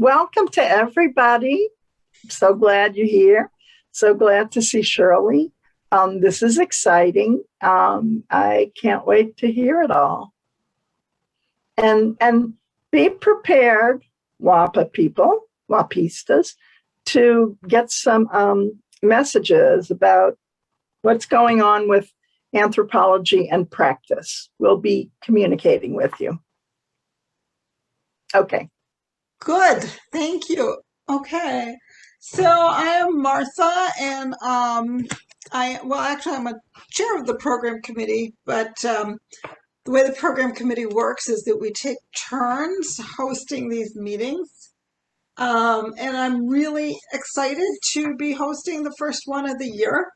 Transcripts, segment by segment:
Welcome to everybody. So glad you're here. So glad to see Shirley. This is exciting. I can't wait to hear it all. And be prepared, WAPA people, WAPistas, to get some messages about what's going on with anthropology and practice. We'll be communicating with you. Okay. Good, thank you. Okay, so I am Martha, and I'm a chair of the program committee, but the way the program committee works is that we take turns hosting these meetings. And I'm really excited to be hosting the first one of the year.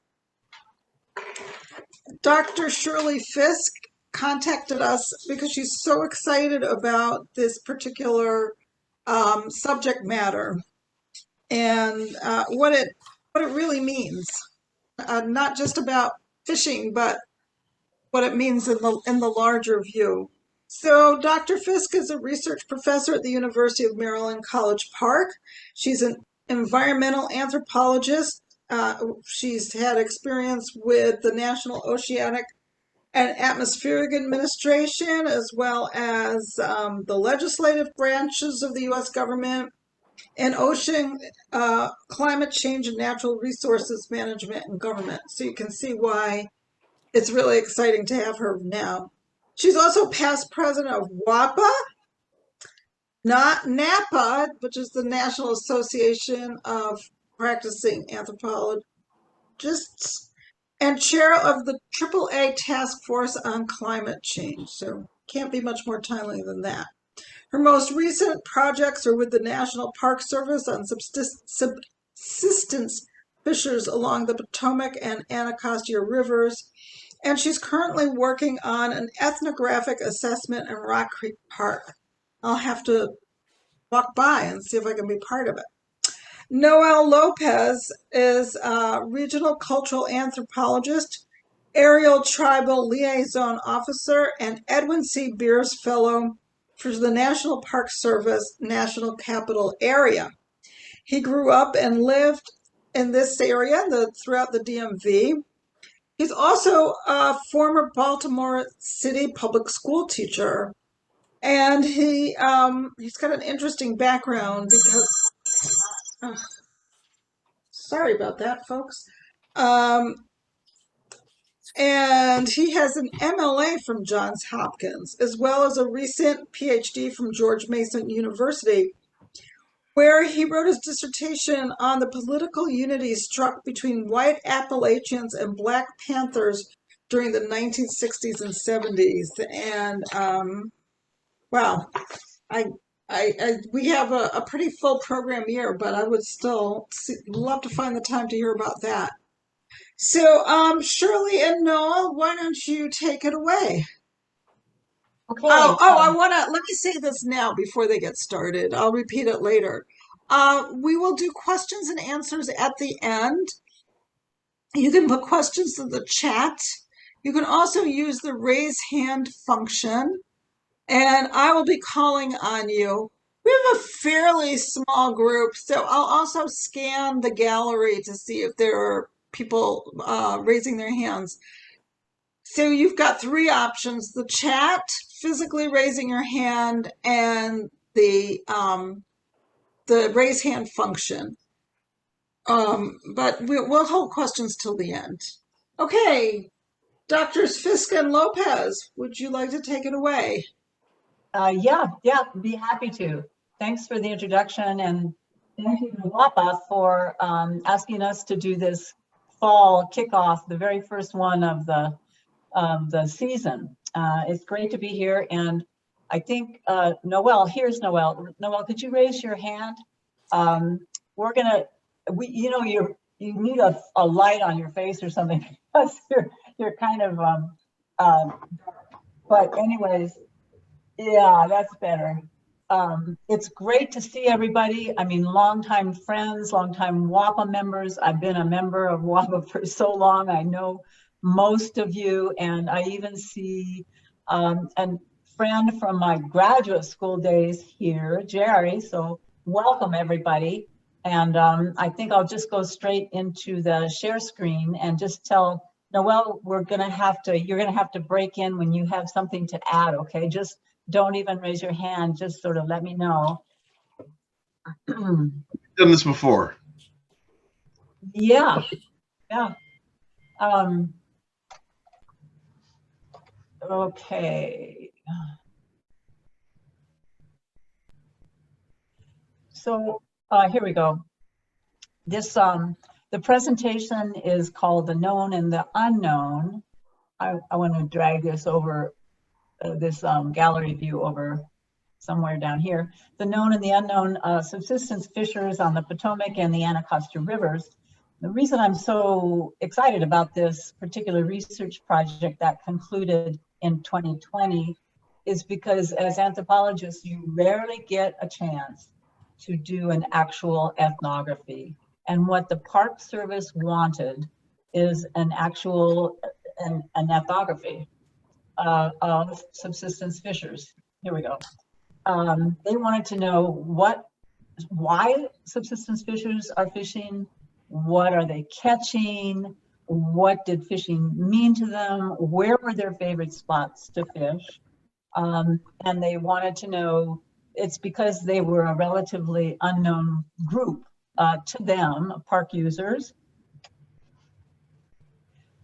Dr. Shirley Fisk contacted us because she's so excited about this particular subject matter and what it really means, not just about fishing, but what it means in the larger view. So Dr. Fisk is a research professor at the University of Maryland, College Park. She's an environmental anthropologist. She's had experience with the National Oceanic and Atmospheric Administration, as well as the legislative branches of the U.S. government, and ocean, climate change, and natural resources management and government. So you can see why it's really exciting to have her now. She's also past president of WAPA, not NAPA, which is the National Association of Practicing Anthropologists, and chair of the AAA Task Force on Climate Change. So can't be much more timely than that. Her most recent projects are with the National Park Service on subsistence fishers along the Potomac and Anacostia rivers, and she's currently working on an ethnographic assessment in Rock Creek Park. I'll have to walk by and see if I can be part of it. Noel Lopez is a regional cultural anthropologist, aerial tribal liaison officer, and Edwin C. Beers Fellow for the National Park Service National Capital Area. He grew up and lived in this area throughout the DMV. He's also a former Baltimore City public school teacher, and he's got an interesting background because sorry about that, folks. And he has an MLA from Johns Hopkins, as well as a recent PhD from George Mason University, where he wrote his dissertation on the political unity struck between white Appalachians and Black Panthers during the 1960s and 70s. And wow, we have a pretty full program here, but I would still love to find the time to hear about that. So, Shirley and Noel, why don't you take it away? Okay. Let me say this now before they get started. I'll repeat it later. We will do questions and answers at the end. You can put questions in the chat. You can also use the raise hand function, and I will be calling on you. We have a fairly small group, so I'll also scan the gallery to see if there are people raising their hands. So you've got three options: the chat, physically raising your hand, and the raise hand function. But we'll hold questions till the end. Okay, Doctors Fisk and Lopez, would you like to take it away? Yeah, be happy to. Thanks for the introduction, and thank you to WAPA for asking us to do this fall kickoff, the very first one of the season. It's great to be here, and I think Noel, here's Noel. Noel, could you raise your hand? You need a light on your face or something because you're kind of but anyways, yeah, that's better. It's great to see everybody. I mean, longtime friends, longtime WAPA members. I've been a member of WAPA for so long. I know most of you, and I even see a friend from my graduate school days here, Jerry. So welcome everybody. And I think I'll just go straight into the share screen and just tell Noelle, you're gonna have to break in when you have something to add, okay? Just don't even raise your hand, just sort of let me know. Done this before. Yeah. Okay. So here we go. This the presentation is called The Known and the Unknown. I want to drag this over this gallery view over somewhere down here. The Known and the Unknown Subsistence Fishers on the Potomac and the Anacostia Rivers. The reason I'm so excited about this particular research project that concluded in 2020 is because as anthropologists, you rarely get a chance to do an actual ethnography. And what the Park Service wanted is an actual an ethnography of subsistence fishers. Here we go. They wanted to know why subsistence fishers are fishing, what are they catching, what did fishing mean to them, where were their favorite spots to fish, and they wanted to know, it's because they were a relatively unknown group to them, park users.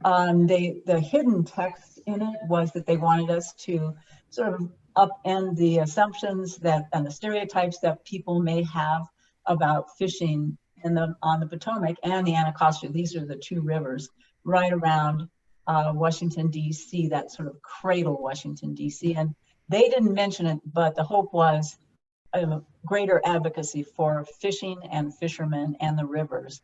The hidden text in it was that they wanted us to sort of upend the assumptions and the stereotypes that people may have about fishing on the Potomac and the Anacostia. These are the two rivers right around Washington, D.C., that sort of cradle Washington, D.C. And they didn't mention it, but the hope was a greater advocacy for fishing and fishermen and the rivers.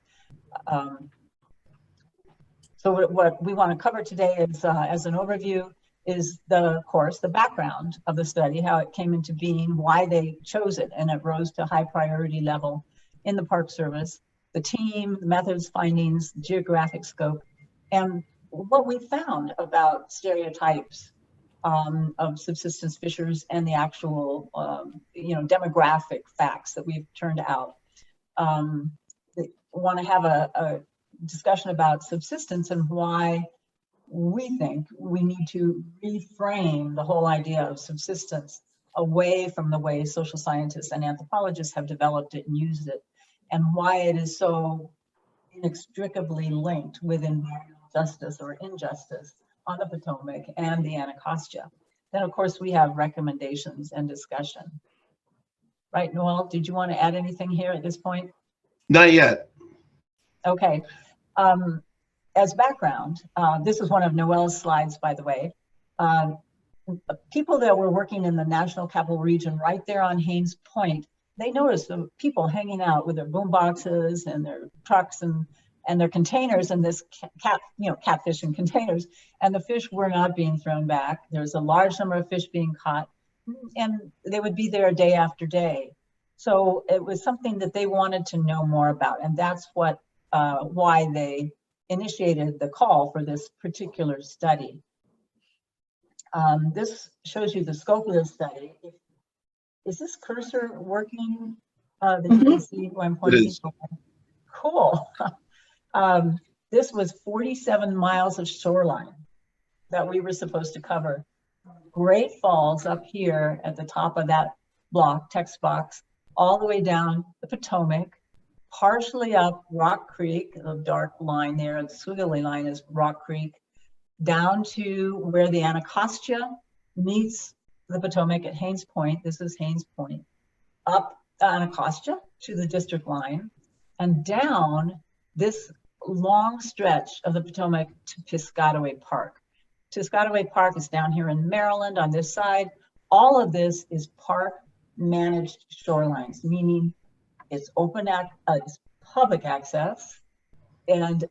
So what we want to cover today is, as an overview, is of course, the background of the study, how it came into being, why they chose it, and it rose to high priority level in the Park Service, the team, the methods, findings, geographic scope, and what we found about stereotypes of subsistence fishers and the actual, demographic facts that we've turned out. We want to have a discussion about subsistence and why we think we need to reframe the whole idea of subsistence away from the way social scientists and anthropologists have developed it and used it, and why it is so inextricably linked with environmental justice or injustice on the Potomac and the Anacostia. Then, of course, we have recommendations and discussion. Right, Noelle, did you want to add anything here at this point? Not yet. Okay. As background, this is one of Noelle's slides, by the way. People that were working in the National Capital Region right there on Haines Point, they noticed the people hanging out with their boom boxes and their trucks and their containers and this catfish in containers, and the fish were not being thrown back. There's a large number of fish being caught, and they would be there day after day. So it was something that they wanted to know more about, and that's what why they initiated the call for this particular study. This shows you the scope of the study. Is this cursor working that you can see who I'm pointing? It is. Cool. This was 47 miles of shoreline that we were supposed to cover. Great Falls up here at the top of that text box, all the way down the Potomac, partially up Rock Creek, the dark line there, the squiggly line is Rock Creek, down to where the Anacostia meets the Potomac at Haines Point. This is Haines Point. Up Anacostia to the district line, and down this long stretch of the Potomac to Piscataway Park. Piscataway Park is down here in Maryland on this side. All of this is park managed shorelines, meaning it's it's public access, and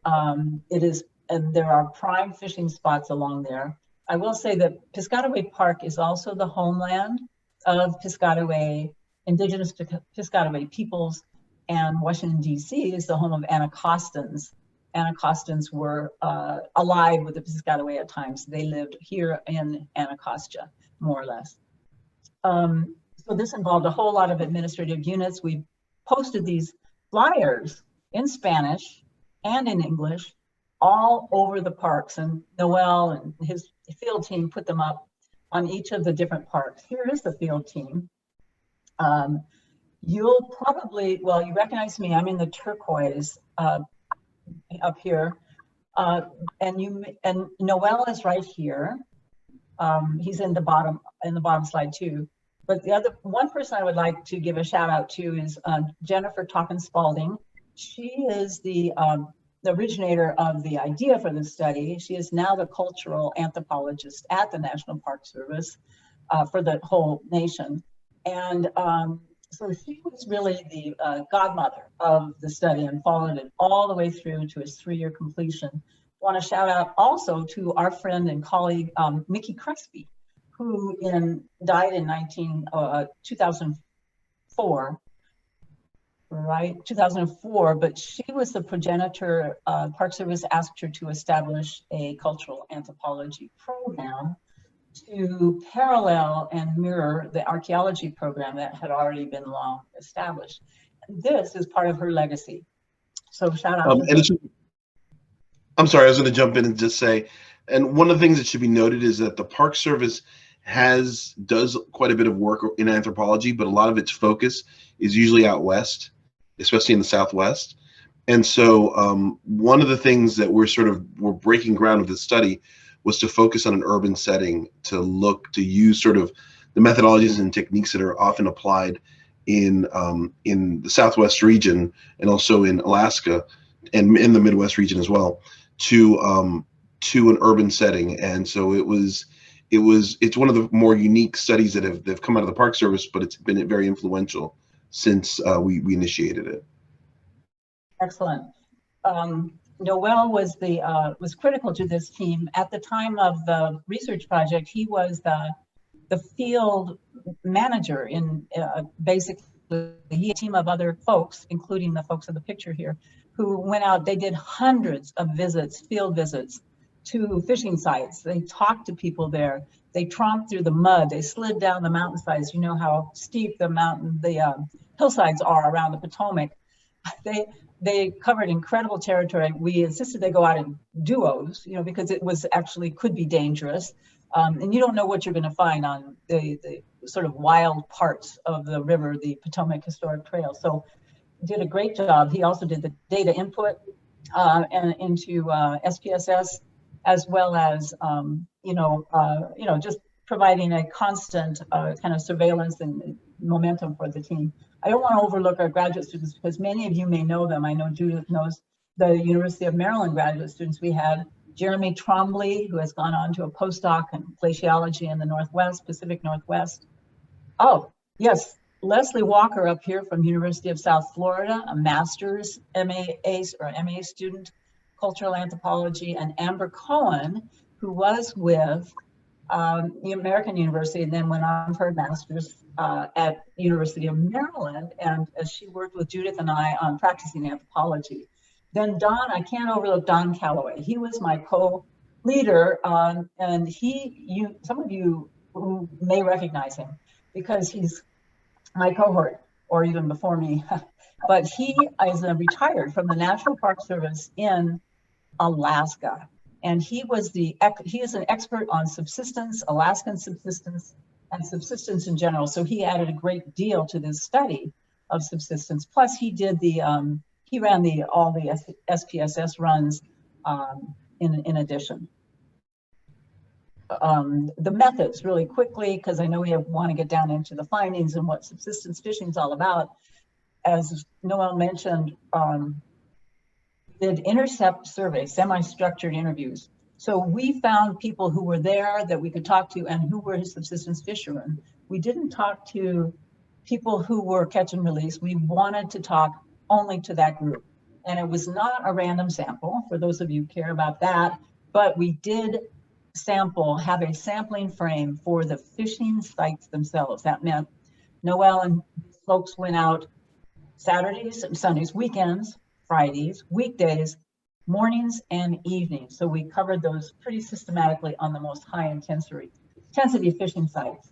there are prime fishing spots along there. I will say that Piscataway Park is also the homeland of Piscataway, indigenous Piscataway peoples, and Washington, D.C. is the home of Anacostans. Anacostans were allied with the Piscataway at times. They lived here in Anacostia, more or less. So this involved a whole lot of administrative units. We posted these flyers in Spanish and in English all over the parks, and Noel and his field team put them up on each of the different parks. Here is the field team. You'll probably, well, you recognize me, I'm in the turquoise up here. And Noel is right here. He's in the bottom slide too. But the other one person I would like to give a shout out to is Jennifer Tocken-Spalding. She is the originator of the idea for this study. She is now the cultural anthropologist at the National Park Service for the whole nation. And so she was really the godmother of the study and followed it all the way through to its 3-year completion. I want to shout out also to our friend and colleague, Mickey Crespi, who died in 2004, right? 2004, but she was the progenitor. Park Service asked her to establish a cultural anthropology program to parallel and mirror the archaeology program that had already been long established. This is part of her legacy. So shout out to I'm sorry, I was going to jump in and just say, and one of the things that should be noted is that the Park Service does quite a bit of work in anthropology, but a lot of its focus is usually out west, especially in the Southwest. And so one of the things that we're breaking ground with this study was to focus on an urban setting, to use sort of the methodologies and techniques that are often applied in the Southwest region and also in Alaska and in the Midwest region as well, to an urban setting. And so it's one of the more unique studies that have come out of the Park Service, but it's been very influential since we initiated it. Excellent. Noel was critical to this team. At the time of the research project, he was the field manager in basically he had a team of other folks, including the folks in the picture here, who went out. They did hundreds of field visits to fishing sites. They talked to people there. They tromped through the mud. They slid down the mountainsides. You know how steep the hillsides are around the Potomac. They covered incredible territory. We insisted they go out in duos, because it could be dangerous. And you don't know what you're going to find on the sort of wild parts of the river, the Potomac Historic Trail. So did a great job. He also did the data input and into SPSS, as well as, just providing a constant kind of surveillance and momentum for the team. I don't want to overlook our graduate students because many of you may know them. I know Judith knows the University of Maryland graduate students. We had Jeremy Trombley, who has gone on to a postdoc in glaciology in the Pacific Northwest. Oh, yes, Leslie Walker up here from University of South Florida, a master's MA student, cultural anthropology, and Amber Cohen, who was with the American University and then went on for her master's at University of Maryland, and as she worked with Judith and I on practicing anthropology. Then I can't overlook Don Calloway. He was my co-leader, and some of you who may recognize him because he's my cohort, or even before me, but he is retired from the National Park Service in Alaska. And he is an expert on subsistence, Alaskan subsistence, and subsistence in general. So he added a great deal to this study of subsistence. Plus, he ran all the SPSS runs in addition. The methods really quickly, because I know we want to get down into the findings and what subsistence fishing is all about. As Noel mentioned, did intercept surveys, semi-structured interviews. So we found people who were there that we could talk to and who were subsistence fishermen. We didn't talk to people who were catch and release. We wanted to talk only to that group. And it was not a random sample, for those of you who care about that, but we did have a sampling frame for the fishing sites themselves. That meant Noel and folks went out Saturdays and Sundays, weekends, Fridays, weekdays, mornings and evenings. So we covered those pretty systematically on the most high intensity fishing sites.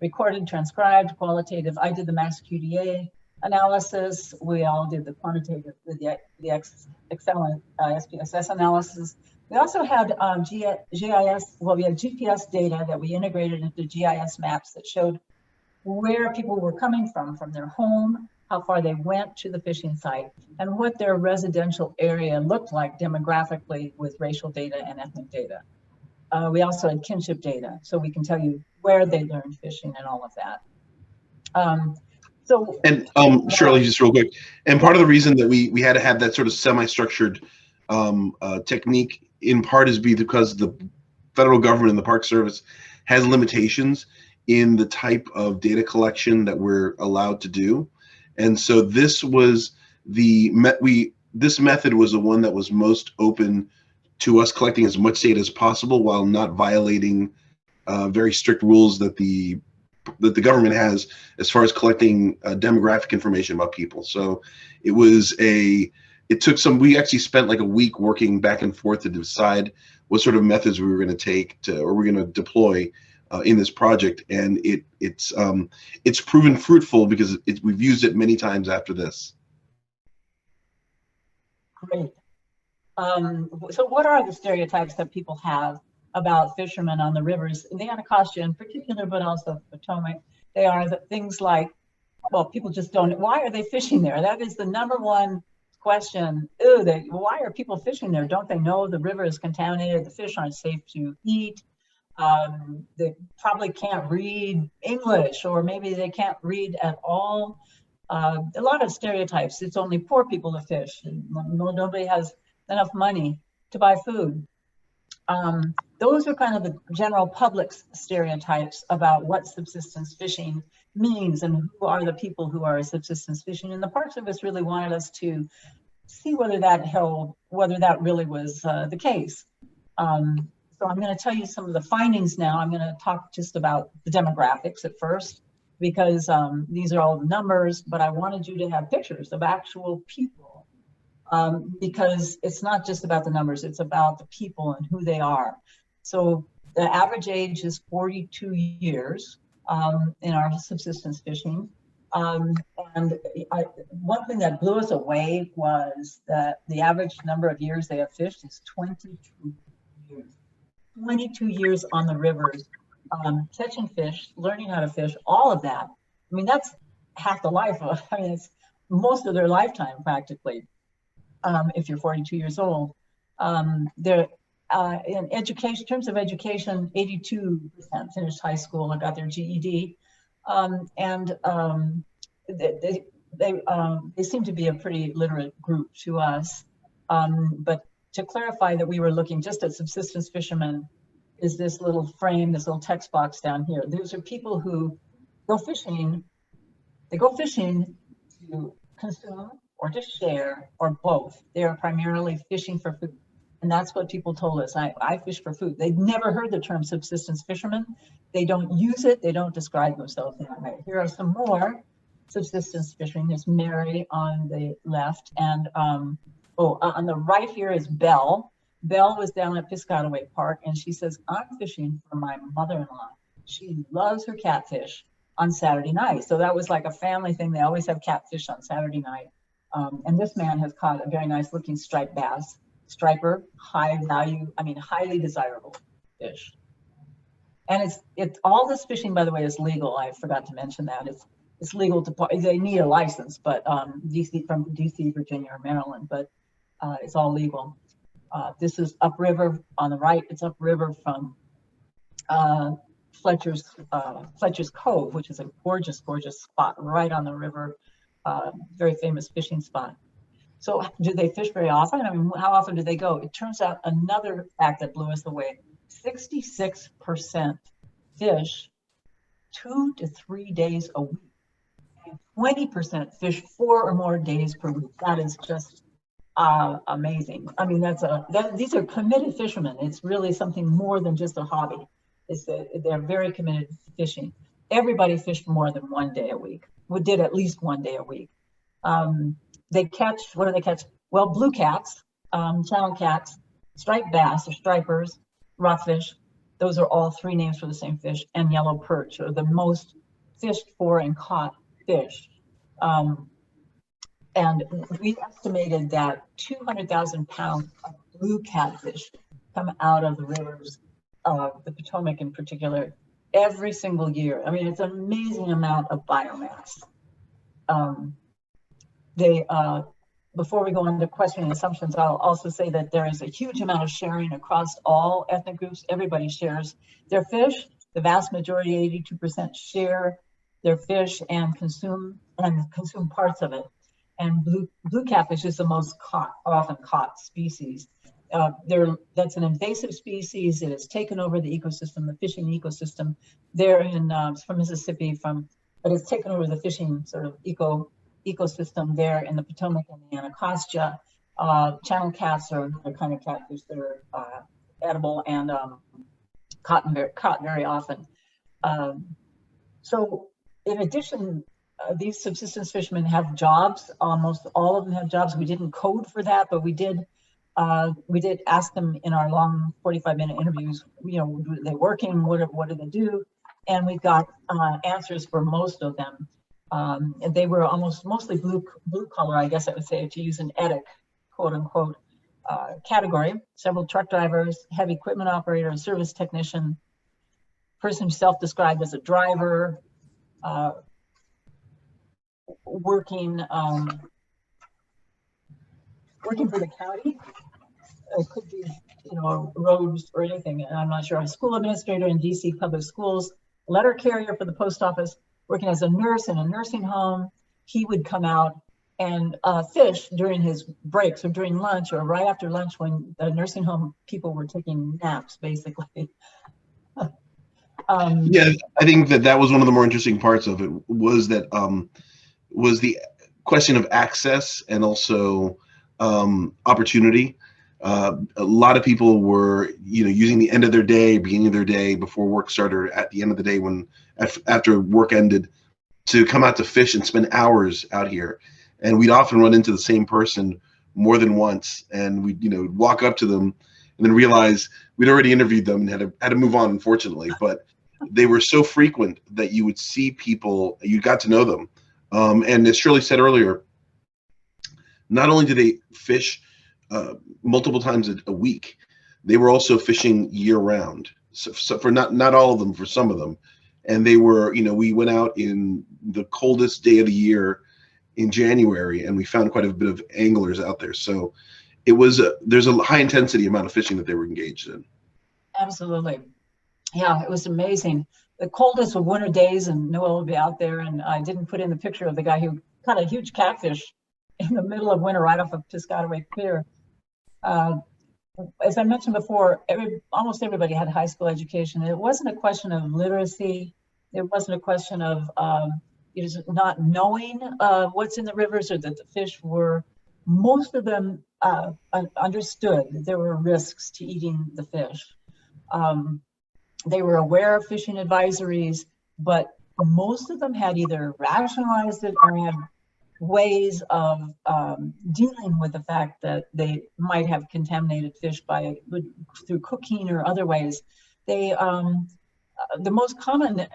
Recorded, transcribed, qualitative. I did the mass QDA. analysis. We all did the quantitative, excellent SPSS analysis. We also had GIS, well, we had GPS data that we integrated into GIS maps that showed where people were coming from their home, how far they went to the fishing site, and what their residential area looked like demographically with racial data and ethnic data. We also had kinship data, so we can tell you where they learned fishing and all of that. Shirley, just real quick, and part of the reason that we had to have that sort of semi-structured technique in part is because the federal government and the Park Service has limitations in the type of data collection that we're allowed to do. And so this was this method was the one that was most open to us collecting as much data as possible while not violating very strict rules that the government has as far as collecting demographic information about people. So it took we actually spent like a week working back and forth to decide what sort of methods we were going to take or we're going to deploy in this project, and it's proven fruitful because we've used it many times after this. Great. So what are the stereotypes that people have about fishermen on the rivers, in the Anacostia in particular, but also Potomac? They are things like, well, people just don't, why are they fishing there? That is the number one question. Why are people fishing there? Don't they know the river is contaminated? The fish aren't safe to eat. They probably can't read English, or maybe they can't read at all. A lot of stereotypes. It's only poor people who fish, and nobody has enough money to buy food. Those are kind of the general public's stereotypes about what subsistence fishing means and who are the people who are subsistence fishing. And the Park Service really wanted us to see whether that really was the case. So I'm going to tell you some of the findings now. I'm going to talk just about the demographics at first, because these are all the numbers, but I wanted you to have pictures of actual people, because it's not just about the numbers, it's about the people and who they are. So the average age is 42 years in our subsistence fishing. And one thing that blew us away was that the average number of years they have fished is 22 years. 22 years on the rivers, catching fish, learning how to fish, all of that. I mean, that's half the life of, it's most of their lifetime practically, if you're 42 years old. They're in education, in terms of education, 82% finished high school and got their GED. They seem to be a pretty literate group to us. But to clarify that we were looking just at subsistence fishermen is this little frame, this little text box down here. Those are people who go fishing. They go fishing to consume or to share or both. They are primarily fishing for food. And that's what people told us. I fish for food. They'd never heard the term subsistence fishermen. They don't use it. They don't describe themselves that way. Here are some more subsistence fishing. There's Mary on the left, and on the right here is Belle. Belle was down at Piscataway Park, and she says, I'm fishing for my mother-in-law. She loves her catfish on Saturday night. So that was like a family thing. They always have catfish on Saturday night. And this man has caught a very nice looking striped bass, striper, high value, highly desirable fish. And it's all this fishing, by the way, is legal. I forgot to mention that. It's legal to, they need a license, but from DC, Virginia, or Maryland, but it's all legal. This is upriver on the right. It's upriver from Fletcher's Cove, which is a gorgeous, gorgeous spot right on the river. Very famous fishing spot. So do they fish very often? How often do they go? It turns out another fact that blew us away, 66% fish 2 to 3 days a week. And 20% fish 4 or more days per week. That is just amazing. These are committed fishermen. It's really something more than just a hobby. They're very committed to fishing. Everybody fished more than 1 day a week. We did at least 1 day a week. They catch, what do they catch? Well, blue cats, channel cats, striped bass or stripers, rockfish. Those are all 3 names for the same fish, and yellow perch are the most fished for and caught fish. And we estimated that 200,000 pounds of blue catfish come out of the rivers of the Potomac in particular every single year. I mean, it's an amazing amount of biomass. Before we go into questioning assumptions, I'll also say that there is a huge amount of sharing across all ethnic groups. Everybody shares their fish. The vast majority, 82%, share their fish and consume parts of it. And blue catfish is the most often caught species. That's an invasive species. It has taken over the ecosystem, the fishing ecosystem. There it's from Mississippi, but it's taken over the fishing sort of ecosystem there in the Potomac and the Anacostia. Channel cats are another kind of catfish that are edible and caught very often. So in addition, these subsistence fishermen have jobs. Almost all of them have jobs. We didn't code for that, but we did ask them in our long 45-minute interviews, are they working? What do they do? And we got answers for most of them. And they were mostly blue collar, I guess I would say, to use an EDIC, quote unquote, category. Several truck drivers, heavy equipment operator, service technician, person self-described as a driver, working for the county. It could be, roads or anything. And I'm not sure. A school administrator in DC public schools, letter carrier for the post office, working as a nurse in a nursing home. He would come out and fish during his breaks or during lunch or right after lunch when the nursing home people were taking naps, basically. Yeah, I think that was one of the more interesting parts of it was that was the question of access and also opportunity. A lot of people were, using the end of their day, beginning of their day, before work started, at the end of the day when after work ended, to come out to fish and spend hours out here. And we'd often run into the same person more than once, and we'd walk up to them and then realize we'd already interviewed them and had to move on, unfortunately. But they were so frequent that you would see people, you got to know them. And as Shirley said earlier, not only do they fish multiple times a week, they were also fishing year round. So for not all of them, for some of them. And they were, we went out in the coldest day of the year in January, and we found quite a bit of anglers out there. So it was, there's a high intensity amount of fishing that they were engaged in. Absolutely. Yeah, it was amazing. The coldest of winter days, and Noel would be out there, and I didn't put in the picture of the guy who caught a huge catfish in the middle of winter right off of Piscataway Pier. As I mentioned before, almost everybody had high school education. It wasn't a question of literacy. It wasn't a question of just not knowing what's in the rivers or that the fish were. Most of them understood that there were risks to eating the fish. They were aware of fishing advisories, but most of them had either rationalized it or had ways of dealing with the fact that they might have contaminated fish through cooking or other ways. The most common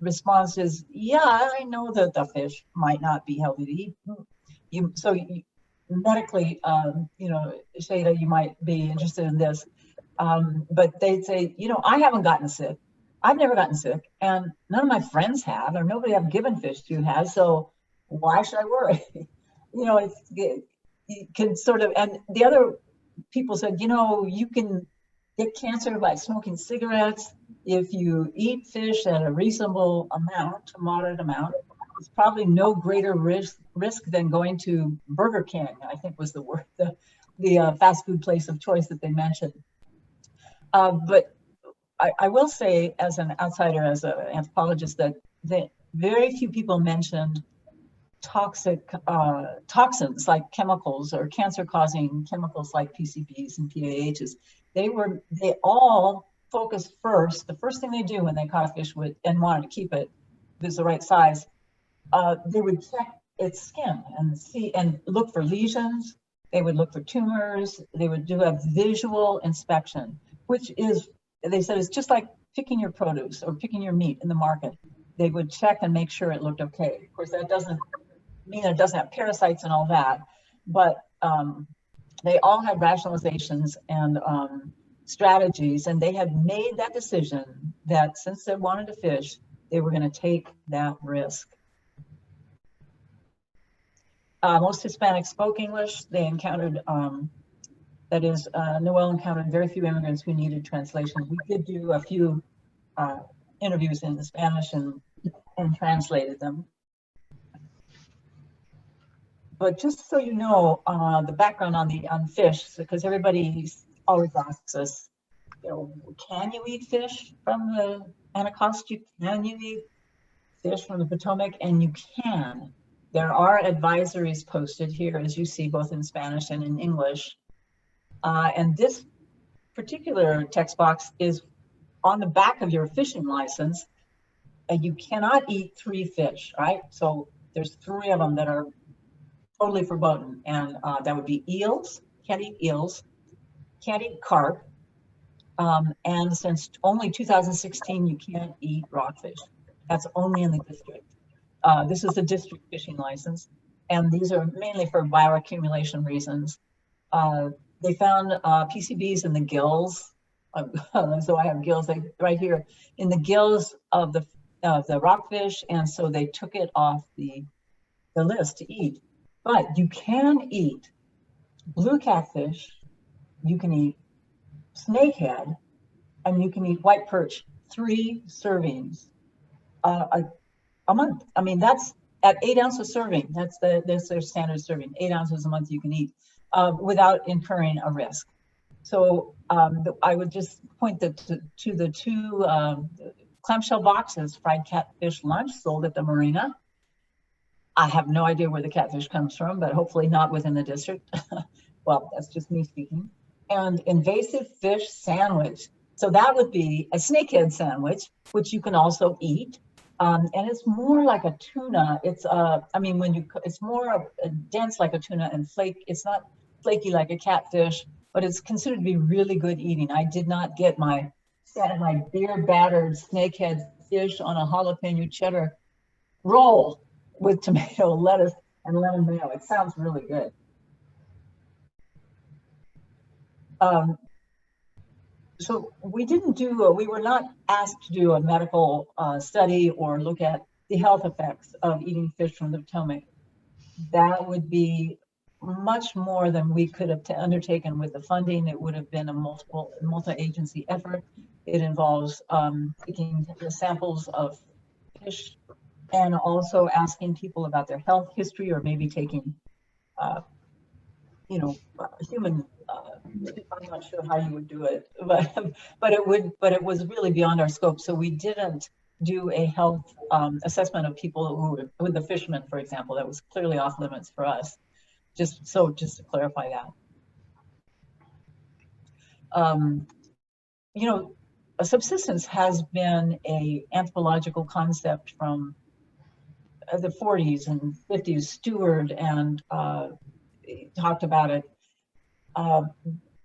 response is, yeah, I know that the fish might not be healthy to eat. So medically, say that you might be interested in this. But they'd say, I haven't gotten sick. I've never gotten sick, and none of my friends have, or nobody I've given fish to has. So why should I worry? You can sort of, and the other people said, you can get cancer by smoking cigarettes. If you eat fish at a reasonable amount, a moderate amount, it's probably no greater risk than going to Burger King, I think was the word, the fast food place of choice that they mentioned. But I will say, as an outsider, as an anthropologist, that very few people mentioned toxins like chemicals or cancer-causing chemicals like PCBs and PAHs. They all focused first. The first thing they do when they caught a fish and wanted to keep it, if it's the right size, they would check its skin and see and look for lesions. They would look for tumors. They would do a visual inspection, which is, they said, it's just like picking your produce or picking your meat in the market. They would check and make sure it looked okay. Of course, that doesn't mean it doesn't have parasites and all that, but they all had rationalizations and strategies, and they had made that decision that since they wanted to fish, they were going to take that risk. Most Hispanics spoke English. They encountered, that is, Noel encountered very few immigrants who needed translation. We did do a few interviews in Spanish and translated them. But just so you know, the background on fish, because everybody always asks us, you know, can you eat fish from the Anacostia? Can you eat fish from the Potomac? And you can. There are advisories posted here, as you see, both in Spanish and in English. And this particular text box is on the back of your fishing license. And you cannot eat 3 fish, right? So there's 3 of them that are totally verboten. And that would be eels, can't eat eels, can't eat carp. And since only 2016, you can't eat rockfish. That's only in the district. This is the district fishing license. And these are mainly for bioaccumulation reasons. They found PCBs in the gills. So I have gills right here in the gills of the rockfish. And so they took it off the list to eat. But you can eat blue catfish, you can eat snakehead, and you can eat white perch, 3 servings a month. I mean, that's at 8 ounces serving. That's their standard serving. 8 ounces a month you can eat without incurring a risk. So I would just point to the 2 clamshell boxes, fried catfish lunch sold at the marina. I have no idea where the catfish comes from, but hopefully not within the district. Well, that's just me speaking. And invasive fish sandwich. So that would be a snakehead sandwich, which you can also eat. And it's more like a tuna. It's I mean, it's more dense like a tuna and it's not flaky like a catfish, but it's considered to be really good eating. I did not get my beer battered snakehead fish on a jalapeno cheddar roll with tomato, lettuce, and lemon mayo. It sounds really good. So we were not asked to do a medical study or look at the health effects of eating fish from the Potomac. That would be much more than we could have undertaken with the funding. It would have been a multi-agency effort. It involves taking the samples of fish and also asking people about their health history, or maybe taking, human. I'm not sure how you would do it, but it was really beyond our scope. So we didn't do a health assessment of people who were with the fishermen, for example. That was clearly off limits for us. Just to clarify that. A subsistence has been an anthropological concept from the 40s and 50s. Stewart and talked about it.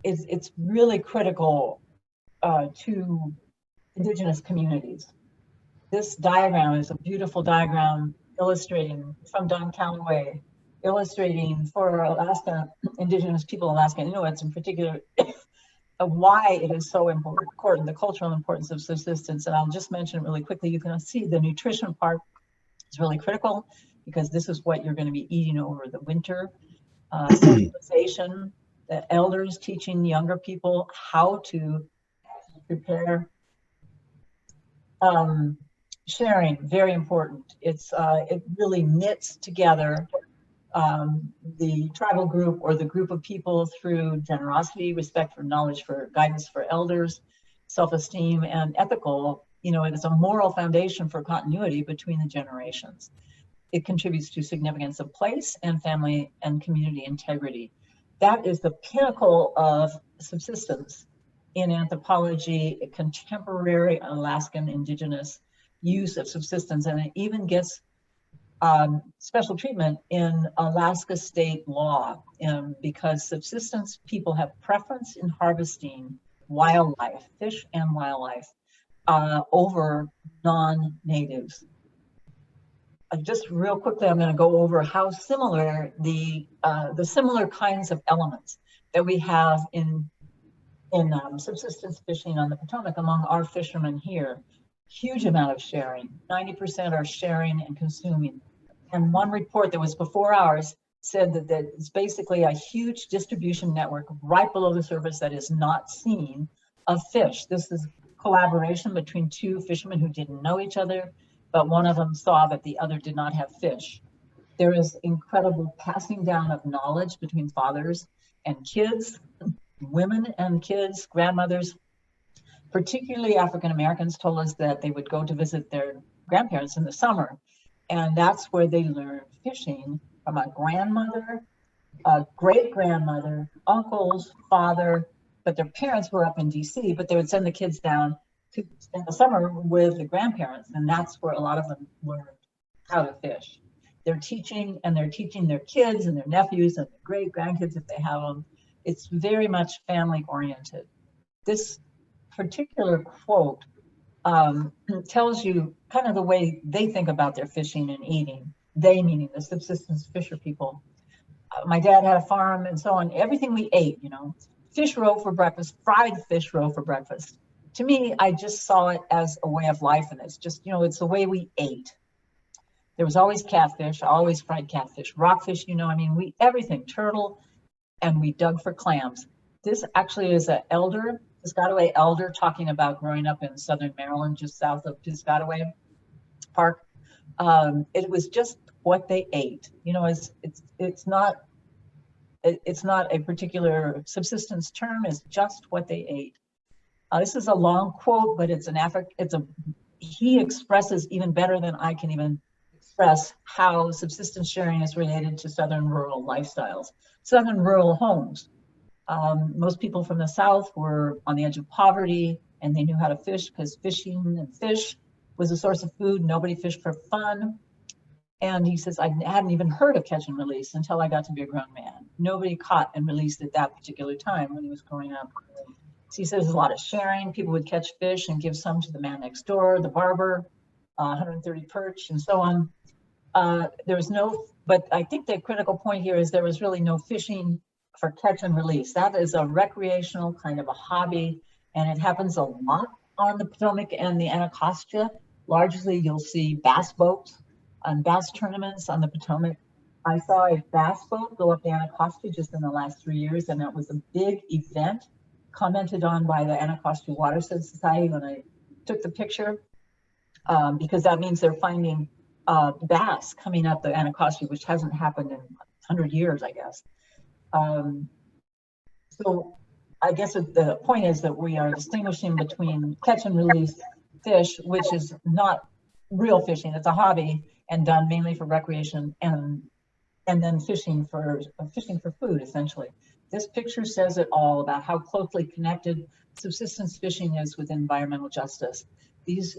It's really critical to Indigenous communities. This diagram is a beautiful diagram illustrating from Don Calloway, illustrating for Alaska, Indigenous people, Alaska Inuits in particular, of why it is so important, the cultural importance of subsistence. And I'll just mention really quickly, you can see the nutrition part is really critical because this is what you're going to be eating over the winter. Socialization, the elders teaching younger people how to prepare. Sharing, very important. It really knits together the tribal group or the group of people through generosity, respect for knowledge, for guidance for elders, self-esteem, and ethical. It is a moral foundation for continuity between the generations. It contributes to significance of place and family and community integrity. That is the pinnacle of subsistence in anthropology, a contemporary Alaskan Indigenous use of subsistence, and it even gets special treatment in Alaska state law because subsistence people have preference in harvesting wildlife, fish and wildlife, over non-natives. just real quickly, I'm going to go over how similar the similar kinds of elements that we have in subsistence fishing on the Potomac among our fishermen here. Huge amount of sharing. 90% are sharing and consuming. And one report that was before ours said that it's basically a huge distribution network right below the surface that is not seen of fish. This is collaboration between two fishermen who didn't know each other, but one of them saw that the other did not have fish. There is incredible passing down of knowledge between fathers and kids, women and kids, grandmothers. Particularly African Americans told us that they would go to visit their grandparents in the summer, and that's where they learned fishing from a grandmother, a great-grandmother, uncles, father, but their parents were up in DC, but they would send the kids down to spend the summer with the grandparents, and that's where a lot of them learned how to fish. They're teaching, and they're teaching their kids and their nephews and their great-grandkids if they have them. It's very much family-oriented. This particular quote tells you kind of the way they think about their fishing and eating. They meaning the subsistence fisher people. My dad had a farm and so on. Everything we ate, you know, fish roe for breakfast, fried fish roe for breakfast. To me, I just saw it as a way of life, and it's just, you know, it's the way we ate. There was always catfish, always fried catfish, rockfish, you know, I mean, we everything, turtle, and we dug for clams. This actually is an elder, Piscataway elder, talking about growing up in southern Maryland, just south of Piscataway Park. It was just what they ate. You know, it's not a particular subsistence term. It's just what they ate. This is a long quote, but he expresses even better than I can even express how subsistence sharing is related to southern rural lifestyles, southern rural homes. Most people from the South were on the edge of poverty, and they knew how to fish because fishing and fish was a source of food. Nobody fished for fun. And he says, I hadn't even heard of catch and release until I got to be a grown man. Nobody caught and released at that particular time when he was growing up. So he says there's a lot of sharing. People would catch fish and give some to the man next door, the barber, 130 perch, and so on. There was no, but I think the critical point here is there was really no fishing for catch and release. That is a recreational kind of a hobby, and it happens a lot on the Potomac and the Anacostia. Largely, you'll see bass boats and bass tournaments on the Potomac. I saw a bass boat go up the Anacostia just in the last 3 years, and that was a big event commented on by the Anacostia Watershed Society when I took the picture, because that means they're finding bass coming up the Anacostia, which hasn't happened in 100 years, I guess. So I guess the point is that we are distinguishing between catch and release fish, which is not real fishing, it's a hobby and done mainly for recreation, and then fishing for food, essentially. This picture says it all about how closely connected subsistence fishing is with environmental justice. These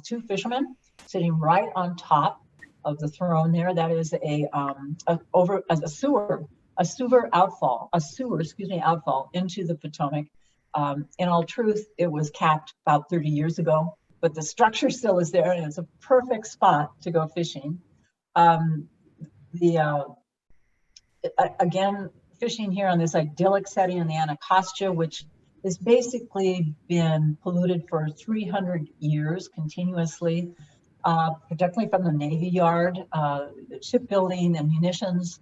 two fishermen sitting right on top of the throne there, that is a sewer outfall into the Potomac. In all truth, it was capped about 30 years ago, but the structure still is there, and it's a perfect spot to go fishing. Again, fishing here on this idyllic setting in the Anacostia, which has basically been polluted for 300 years continuously, particularly from the Navy Yard, shipbuilding and munitions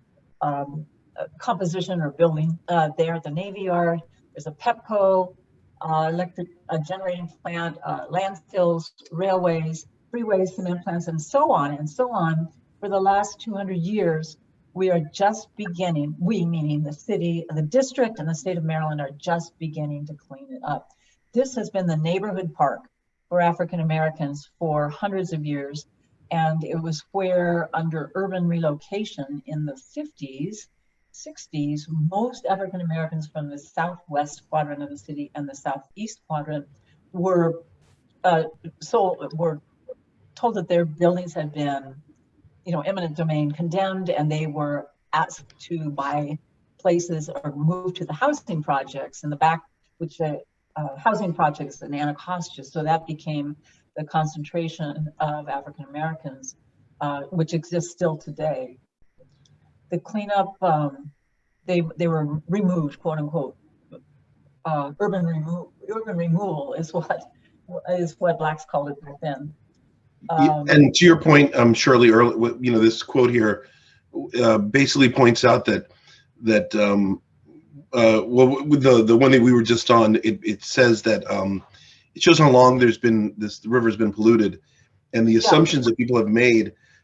composition or building there at the Navy Yard. There's a Pepco, electric generating plant, landfills, railways, freeways, cement plants, and so on and so on. For the last 200 years, we are just beginning, we meaning the city, the district and the state of Maryland are just beginning to clean it up. This has been the neighborhood park for African Americans for hundreds of years. And it was where under urban relocation in the 50s, 60s, most African Americans from the southwest quadrant of the city and the southeast quadrant were told that their buildings had been, eminent domain condemned, and they were asked to buy places or move to the housing projects in the back, which housing projects in Anacostia. So that became the concentration of African Americans. which exists still today. The cleanup, they were removed, quote unquote. Urban removal is what Blacks called it back then. And to your point, Shirley, early, this quote here basically points out that well, with the one that we were just on, it says that it shows how long the river's been polluted, and the assumptions that people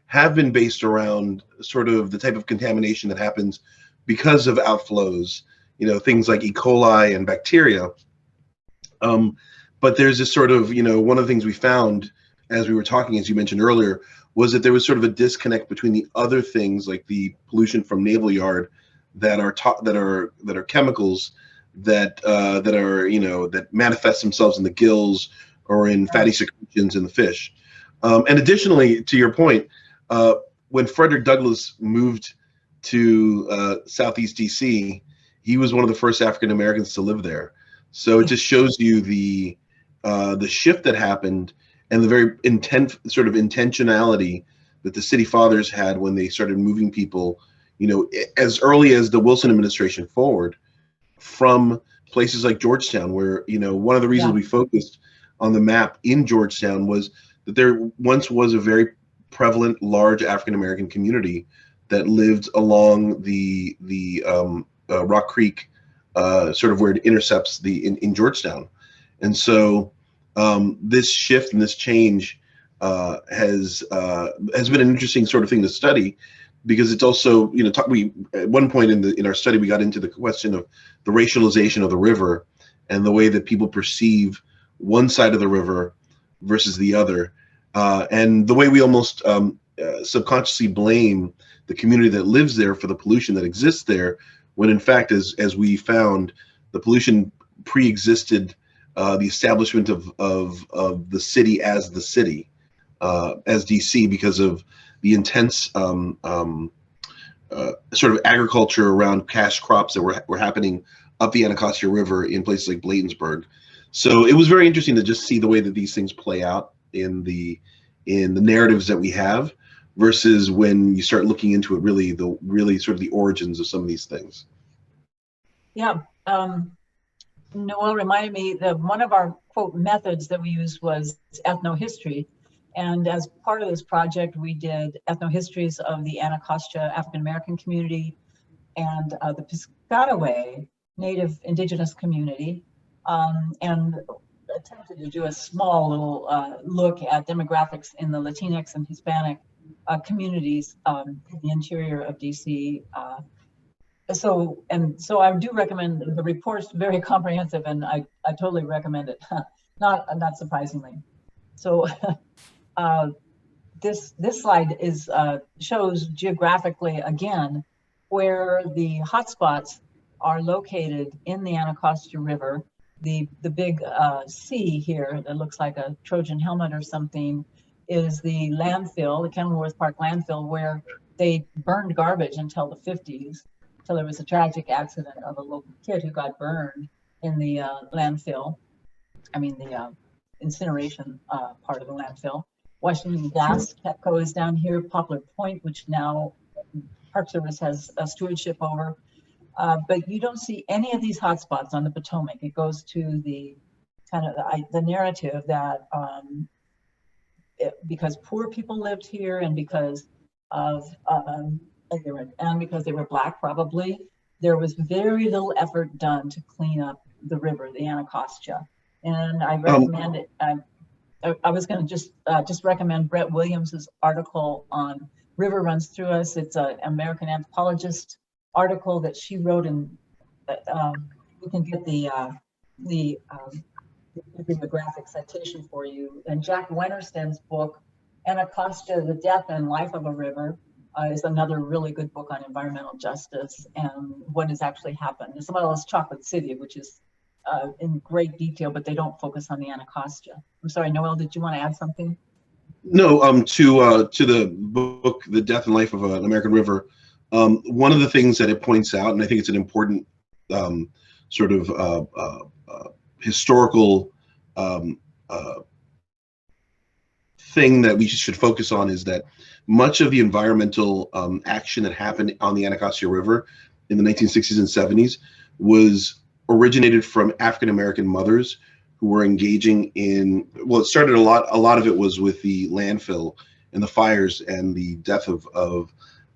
have been based around sort of the type of contamination that happens because of outflows, things like E. coli and bacteria. But there's this sort of, one of the things we found as we were talking, as you mentioned earlier, was that there was sort of a disconnect between the other things like the pollution from Naval Yard that are chemicals that that manifest themselves in the gills or in fatty secretions in the fish. And additionally, to your point, when Frederick Douglass moved to Southeast DC, he was one of the first African Americans to live there. So it just shows you the shift that happened and the very intentionality that the city fathers had when they started moving people, as early as the Wilson administration forward, from places like Georgetown, where, one of the reasons we focused on the map in Georgetown was that there once was a very prevalent, large African-American community that lived along the Rock Creek, sort of where it intercepts in Georgetown. And so this shift and this change has been an interesting sort of thing to study, because it's also, we at one point in our study, we got into the question of the racialization of the river and the way that people perceive one side of the river versus the other, and the way we almost subconsciously blame the community that lives there for the pollution that exists there, when in fact, as we found, the pollution pre-existed the establishment of the city, as DC, because of the intense sort of agriculture around cash crops that were happening up the Anacostia River in places like Bladensburg. So it was very interesting to just see the way that these things play out in the narratives that we have, versus when you start looking into it, really sort of the origins of some of these things. Yeah. Noel reminded me that one of our quote methods that we used was ethnohistory. And as part of this project, we did ethnohistories of the Anacostia African American community and the Piscataway Native Indigenous community, and attempted to do a small little look at demographics in the Latinx and Hispanic communities in the interior of DC. So I do recommend the report's very comprehensive, and I totally recommend it. not surprisingly. So this slide shows geographically again where the hotspots are located in the Anacostia River. The big C here that looks like a Trojan helmet or something is the landfill, the Kenilworth Park landfill, where they burned garbage until the 50s. So there was a tragic accident of a local kid who got burned in the landfill. I mean, the incineration part of the landfill. Washington Gas, Petco is down here. Poplar Point, which now Park Service has a stewardship over. But you don't see any of these hotspots on the Potomac. It goes to the kind of the narrative that because poor people lived here and because of because they were Black, probably, there was very little effort done to clean up the river, the Anacostia. And I recommend it. I was going to just recommend Brett Williams's article on River Runs Through Us. It's an American anthropologist article that she wrote, and we can get the bibliographic citation for you. And Jack Wennerstein's book, Anacostia, The Death and Life of a River, is another really good book on environmental justice and what has actually happened. As well as Chocolate City, which is in great detail, but they don't focus on the Anacostia. I'm sorry, Noel, did you want to add something? No, to the book, The Death and Life of an American River, one of the things that it points out, and I think it's an important sort of historical thing that we should focus on, is that much of the environmental action that happened on the Anacostia River in the 1960s and 70s was originated from African American mothers who were engaging in, well, it started a lot of it was with the landfill and the fires and the death of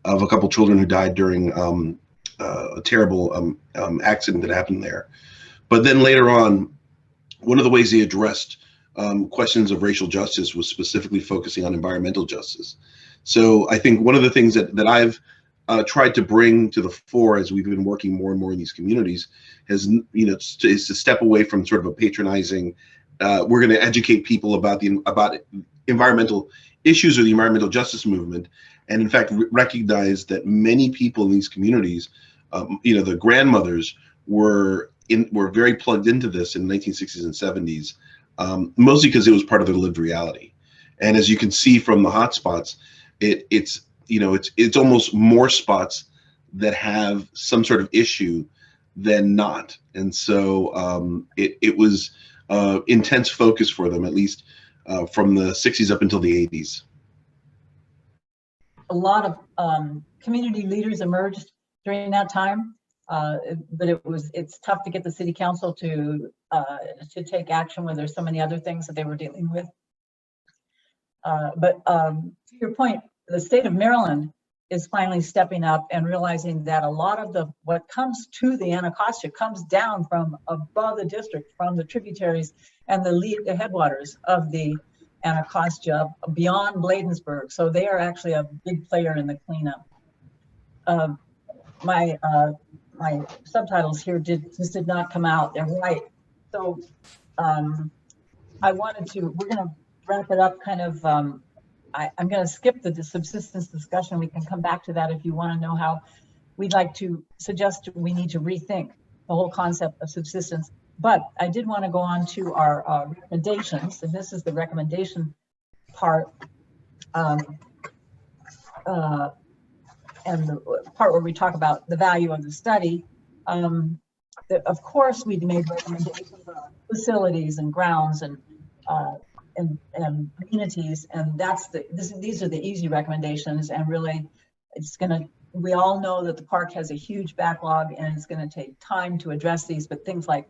a couple children who died during a terrible accident that happened there. But then later on, one of the ways they addressed questions of racial justice was specifically focusing on environmental justice. So I think one of the things that I've tried to bring to the fore as we've been working more and more in these communities is to step away from sort of a patronizing, we're going to educate people about environmental issues or the environmental justice movement, and in fact recognize that many people in these communities, the grandmothers were very plugged into this in the 1960s and 70s, mostly because it was part of their lived reality. And as you can see from the hotspots, it's almost more spots that have some sort of issue than not. And so it was intense focus for them, at least from the 60s up until the 80s. A lot of community leaders emerged during that time, but it's tough to get the city council to take action when there's so many other things that they were dealing with. But to your point, the state of Maryland is finally stepping up and realizing that a lot of what comes to the Anacostia comes down from above the district, from the tributaries and the headwaters of the Anacostia beyond Bladensburg. So they are actually a big player in the cleanup. My subtitles here did not come out. They're white. So we're gonna wrap it up kind of, I'm going to skip the subsistence discussion. We can come back to that if you want to know how we'd like to suggest we need to rethink the whole concept of subsistence. But I did want to go on to our recommendations, and this is the recommendation part, and the part where we talk about the value of the study. Of course, we made recommendations on facilities and grounds and communities, and these are the easy recommendations. And really, we all know that the park has a huge backlog, and it's going to take time to address these. But things like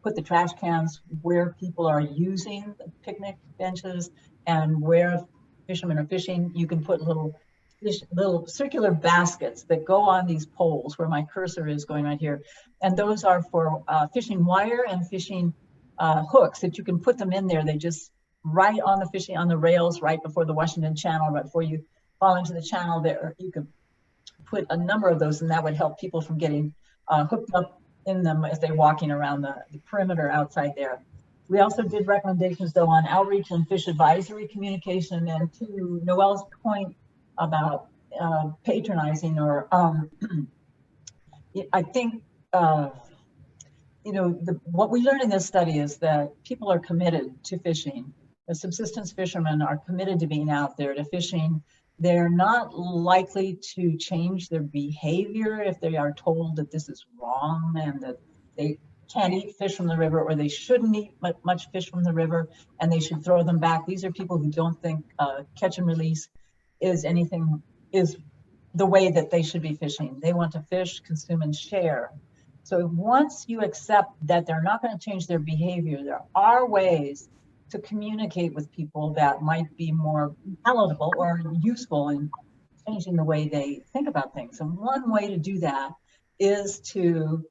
put the trash cans where people are using the picnic benches and where fishermen are fishing. You can put little circular baskets that go on these poles where my cursor is going right here, and those are for fishing wire and fishing hooks that you can put them in there. They just right on the rails right before the Washington Channel, right before you fall into the channel there. You could put a number of those, and that would help people from getting hooked up in them as they're walking around the perimeter outside there. We also did recommendations though on outreach and fish advisory communication, and to Noelle's point about patronizing, or I think what we learned in this study is that people are committed to fishing. The subsistence fishermen are committed to being out there to fishing. They're not likely to change their behavior if they are told that this is wrong and that they can't eat fish from the river, or they shouldn't eat much fish from the river and they should throw them back. These are people who don't think catch and release is the way that they should be fishing. They want to fish, consume, and share. So once you accept that they're not going to change their behavior, there are ways to communicate with people that might be more palatable or useful in changing the way they think about things. And one way to do that is to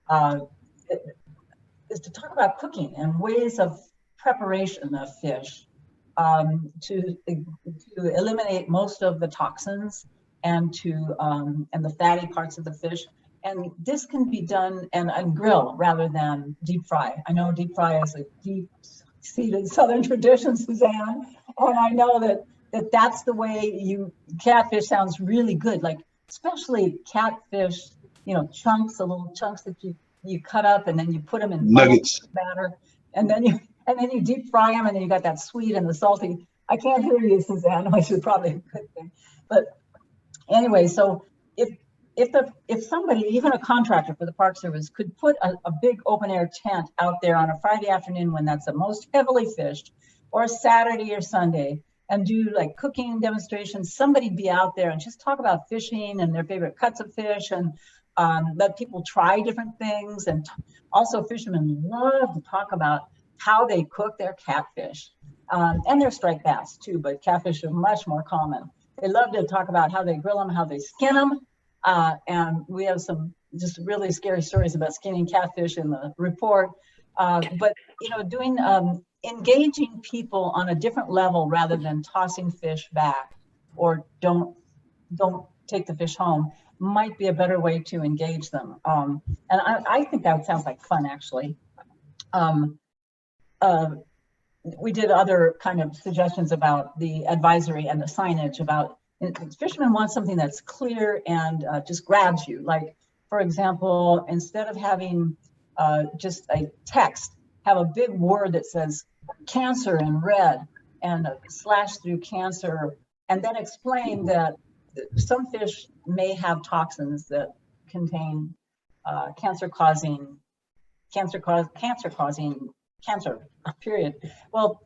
talk about cooking and ways of preparation of fish, to eliminate most of the toxins and the fatty parts of the fish. And this can be done and grill rather than deep fry. I know deep fry is a deep-seated Southern tradition, Suzanne, and I know that's the way catfish sounds really good, like especially catfish, chunks, the little chunks that you cut up and then you put them in nuggets batter, and then you deep fry them, and then you got that sweet and the salty. I can't hear you, Suzanne, which is probably a good thing. But anyway, so if somebody, even a contractor for the Park Service, could put a big open air tent out there on a Friday afternoon when that's the most heavily fished, or a Saturday or Sunday, and do like cooking demonstrations. Somebody be out there and just talk about fishing and their favorite cuts of fish, and let people try different things. And also fishermen love to talk about how they cook their catfish, and their striped bass too, but catfish are much more common. They love to talk about how they grill them, how they skin them. And we have some just really scary stories about skinning catfish in the report. But, you know, doing, engaging people on a different level rather than tossing fish back or don't take the fish home might be a better way to engage them. And I think that sounds like fun, actually. We did other kind of suggestions about the advisory and the signage about fishermen want something that's clear and just grabs you. Like, for example, instead of having just a text, have a big word that says cancer in red and a slash through cancer, and then explain that some fish may have toxins that contain cancer-causing cancer, period. Well,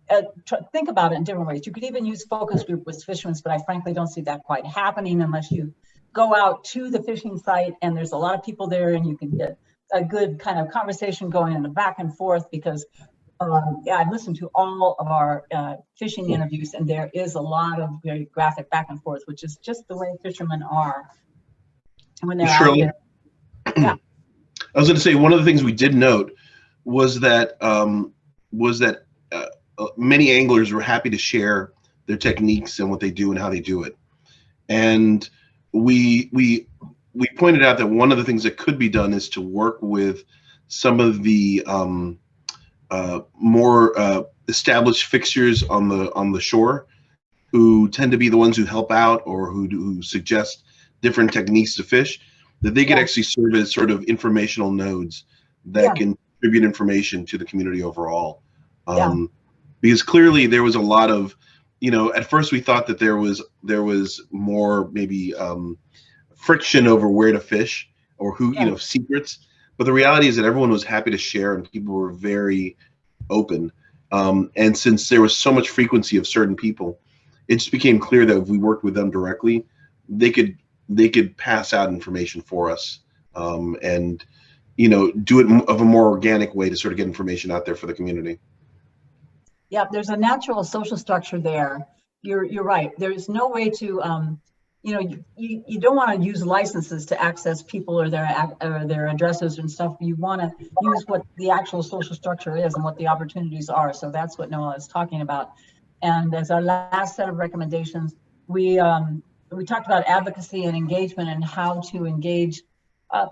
think about it in different ways. You could even use focus group with fishermen, but I frankly don't see that quite happening unless you go out to the fishing site and there's a lot of people there and you can get a good kind of conversation going in the back and forth, because yeah, I've listened to all of our fishing interviews, and there is a lot of very graphic back and forth, which is just the way fishermen are when they're out there. Yeah. I was going to say, one of the things we did note was that many anglers were happy to share their techniques and what they do and how they do it. And we pointed out that one of the things that could be done is to work with some of the more established fixtures on the shore, who tend to be the ones who help out or who suggest different techniques to fish, that they could actually serve as sort of informational nodes that can contribute information to the community overall. Because clearly there was a lot of, you know, at first we thought that there was more maybe friction over where to fish or who, you know, secrets. But the reality is that everyone was happy to share and people were very open. And since there was so much frequency of certain people, it just became clear that if we worked with them directly, they could pass out information for us, and, you know, do it of a more organic way to sort of get information out there for the community. Yeah, there's a natural social structure there. You're right. There's no way to, you know, you don't want to use licenses to access people or their addresses and stuff. You want to use what the actual social structure is and what the opportunities are. So that's what Noah is talking about. And as our last set of recommendations, we talked about advocacy and engagement and how to engage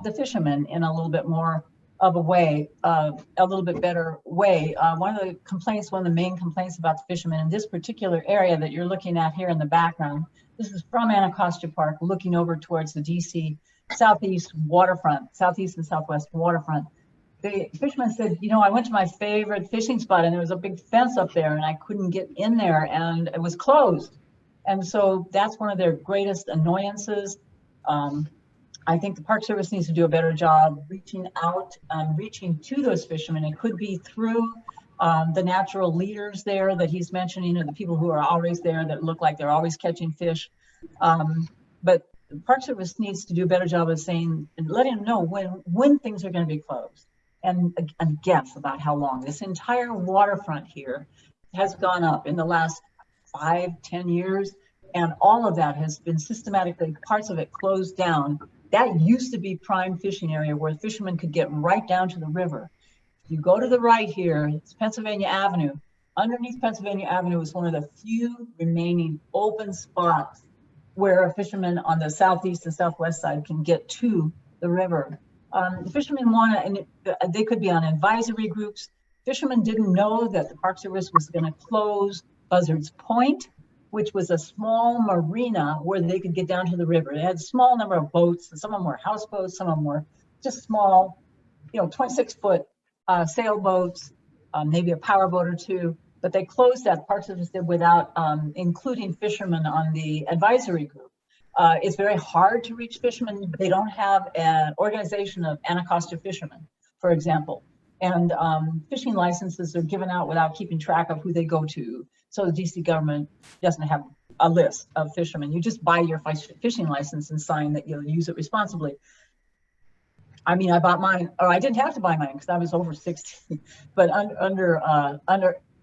the fishermen in a little bit more of a way, a little bit better way. One of the main complaints about the fishermen in this particular area that you're looking at here in the background, this is from Anacostia Park, looking over towards the DC southeast waterfront, southeast and southwest waterfront. The fishermen said, you know, I went to my favorite fishing spot and there was a big fence up there and I couldn't get in there and it was closed. And so that's one of their greatest annoyances. I think the Park Service needs to do a better job reaching out and reaching to those fishermen. It could be through the natural leaders there that he's mentioning, or the people who are always there that look like they're always catching fish. But the Park Service needs to do a better job of saying and letting them know when things are going to be closed, and guess about how long. This entire waterfront here has gone up in the last 5-10 years, and all of that has been systematically, parts of it closed down. That used to be prime fishing area where fishermen could get right down to the river. If you go to the right here, it's Pennsylvania Avenue. Underneath Pennsylvania Avenue is one of the few remaining open spots where a fisherman on the southeast and southwest side can get to the river. The fishermen want to, and they could be on advisory groups. Fishermen didn't know that the Park Service was going to close Buzzards Point, which was a small marina where they could get down to the river. They had a small number of boats, and some of them were houseboats, some of them were just small, 26-foot sailboats, maybe a powerboat or two, but they closed that. Park Service did without including fishermen on the advisory group. It's very hard to reach fishermen. They don't have an organization of Anacostia fishermen, for example. And fishing licenses are given out without keeping track of who they go to. So the DC government doesn't have a list of fishermen. You just buy your fishing license and sign that you'll use it responsibly. I mean, I bought mine, or I didn't have to buy mine because I was over 60. But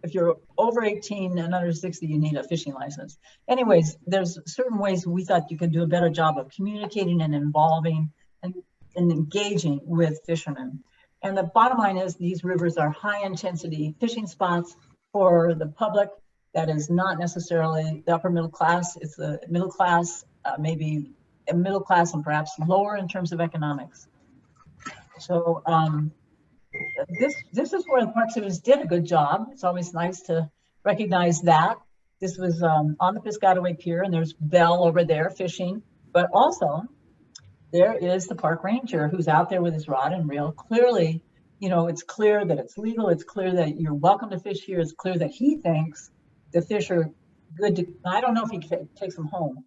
if you're over 18 and under 60, you need a fishing license. Anyways, there's certain ways we thought you could do a better job of communicating and involving and engaging with fishermen. And the bottom line is these rivers are high intensity fishing spots for the public that is not necessarily the upper middle class. It's the middle class, maybe a middle class and perhaps lower in terms of economics. So this is where the Park Service did a good job. It's always nice to recognize that. This was on the Piscataway Pier, and there's Belle over there fishing, but also there is the park ranger who's out there with his rod and reel. Clearly, you know, it's clear that it's legal. It's clear that you're welcome to fish here. It's clear that he thinks the fish are good to, I don't know if he takes them home.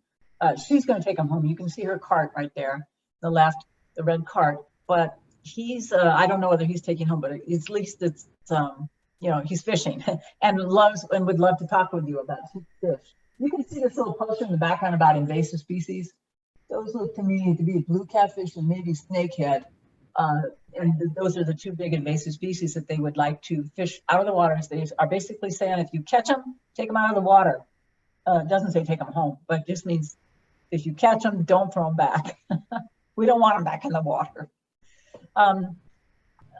She's going to take them home. You can see her cart right there, the left, the red cart. But he's, I don't know whether he's taking home, but at least it's, you know, he's fishing and loves and would love to talk with you about fish. You can see this little poster in the background about invasive species. Those look to me to be blue catfish and maybe snakehead. And those are the two big invasive species that they would like to fish out of the waters. They are basically saying if you catch them, take them out of the water. It doesn't say take them home, but it just means if you catch them, don't throw them back. We don't want them back in the water. So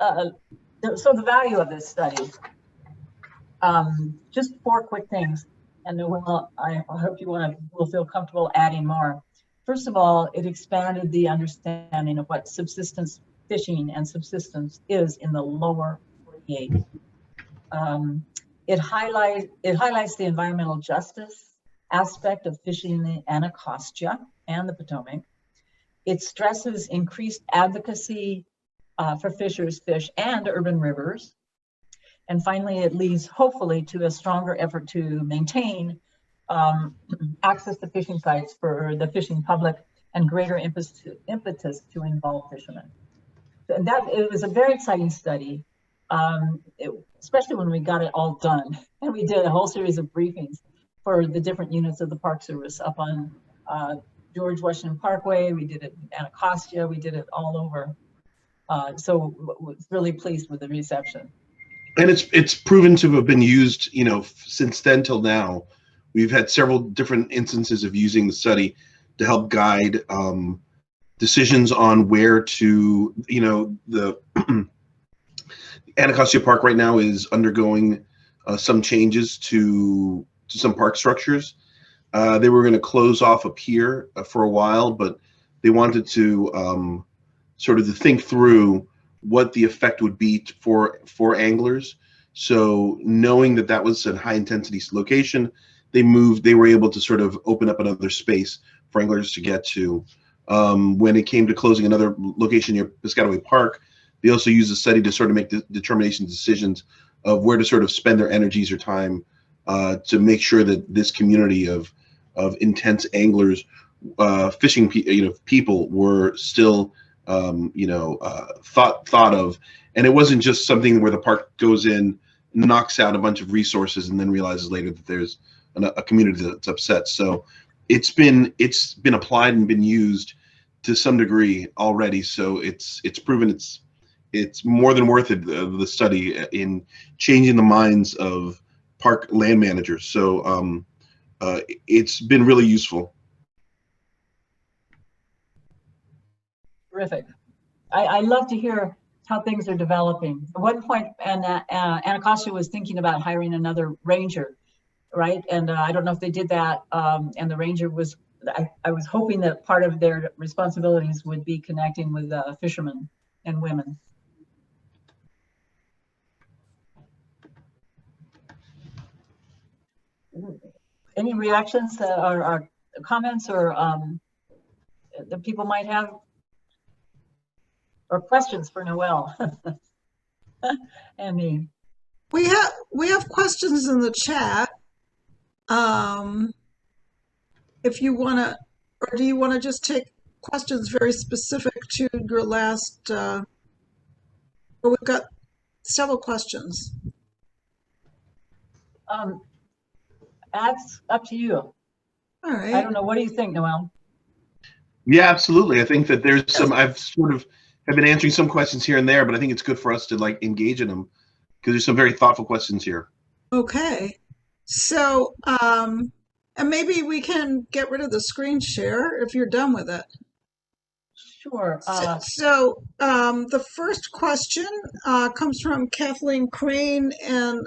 the value of this study, just 4 quick things, and I hope you will feel comfortable adding more. First of all, it expanded the understanding of what subsistence fishing and subsistence is in the lower 48. It highlights the environmental justice aspect of fishing in the Anacostia and the Potomac. It stresses increased advocacy for fishers, fish, and urban rivers. And finally, it leads hopefully to a stronger effort to maintain access to fishing sites for the fishing public and greater impetus to involve fishermen. And it was a very exciting study, especially when we got it all done. And we did a whole series of briefings for the different units of the Park Service up on George Washington Parkway. We did it in Anacostia. We did it all over. So was really pleased with the reception. And it's proven to have been used, you know, since then till now. We've had several different instances of using the study to help guide decisions on where to, you know, the Anacostia Park right now is undergoing some changes to some park structures. They were going to close off a pier for a while, but they wanted to sort of to think through what the effect would be for anglers. So knowing that that was a high intensity location, they were able to sort of open up another space for anglers to get to. When it came to closing another location near Piscataway Park, they also used the study to sort of make the decisions of where to sort of spend their energies or time to make sure that this community of intense anglers, fishing people were still thought of. And it wasn't just something where the park goes in, knocks out a bunch of resources, and then realizes later that there's a community that's upset. So it's been applied and been used to some degree already. So it's proven it's more than worth it, the study in changing the minds of park land managers. So it's been really useful. Terrific. I love to hear how things are developing. At one point, Anacostia was thinking about hiring another ranger, right? And I don't know if they did that. And the ranger was, I was hoping that part of their responsibilities would be connecting with fishermen and women. Any reactions or comments or that people might have? Or questions for Noelle and me? We have questions in the chat. If you want to, or do you want to just take questions very specific to your last? We've got several questions. That's up to you. All I right. don't know. What do you think, Noel? Yeah, absolutely. I think that there's some, I've sort of have been answering some questions here and there, but I think it's good for us to like engage in them because there's some very thoughtful questions here. Okay. So, and maybe we can get rid of the screen share if you're done with it. Sure. The first question comes from Kathleen Crane, and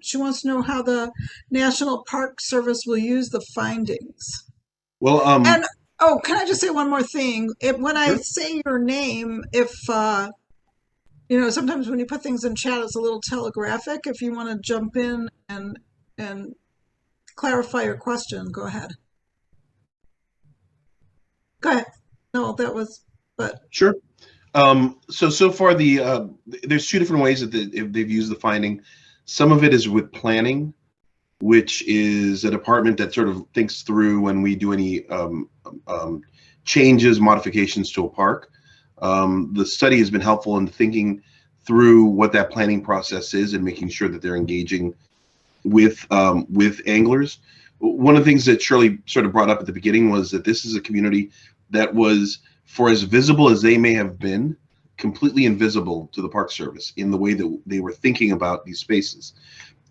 she wants to know how the National Park Service will use the findings. Well, And oh, can I just say one more thing? When I sure. say your name, if you know, sometimes when you put things in chat, it's a little telegraphic. If you want to jump in and clarify your question, go ahead. Go ahead. No, that was, but Sure. So far there's two different ways that they've used the finding. Some of it is with planning, which is a department that sort of thinks through when we do any changes, modifications to a park. The study has been helpful in thinking through what that planning process is and making sure that they're engaging with anglers. One of the things that Shirley sort of brought up at the beginning was that this is a community that was, for as visible as they may have been, completely invisible to the Park Service in the way that they were thinking about these spaces.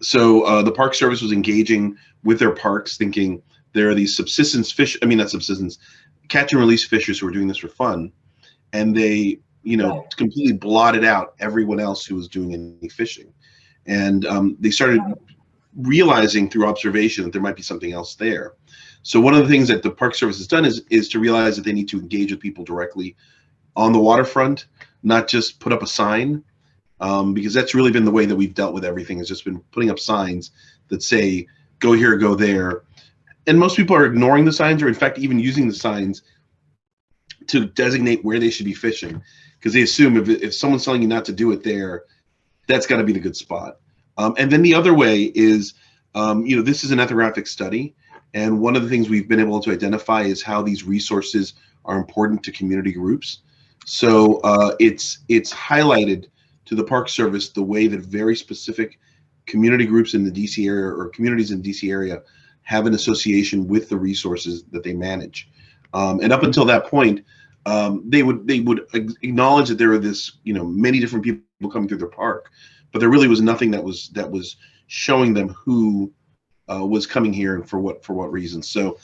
So the Park Service was engaging with their parks, thinking there are these subsistence fish, I mean, not subsistence, catch and release fishers who are doing this for fun. And they, you know, Right. completely blotted out everyone else who was doing any fishing. And they started realizing through observation that there might be something else there. So one of the things that the Park Service has done is to realize that they need to engage with people directly on the waterfront, not just put up a sign, because that's really been the way that we've dealt with everything, has just been putting up signs that say, go here, go there. And most people are ignoring the signs, or in fact, even using the signs to designate where they should be fishing, because they assume if someone's telling you not to do it there, that's got to be the good spot. And then the other way is, you know, this is an ethnographic study. And one of the things we've been able to identify is how these resources are important to community groups. So it's highlighted to the Park Service the way that very specific community groups in the DC area or communities in the DC area have an association with the resources that they manage. And up until that point, they would acknowledge that there are many different people coming through their park, but there really was nothing that was showing them who was coming here and for what reasons. So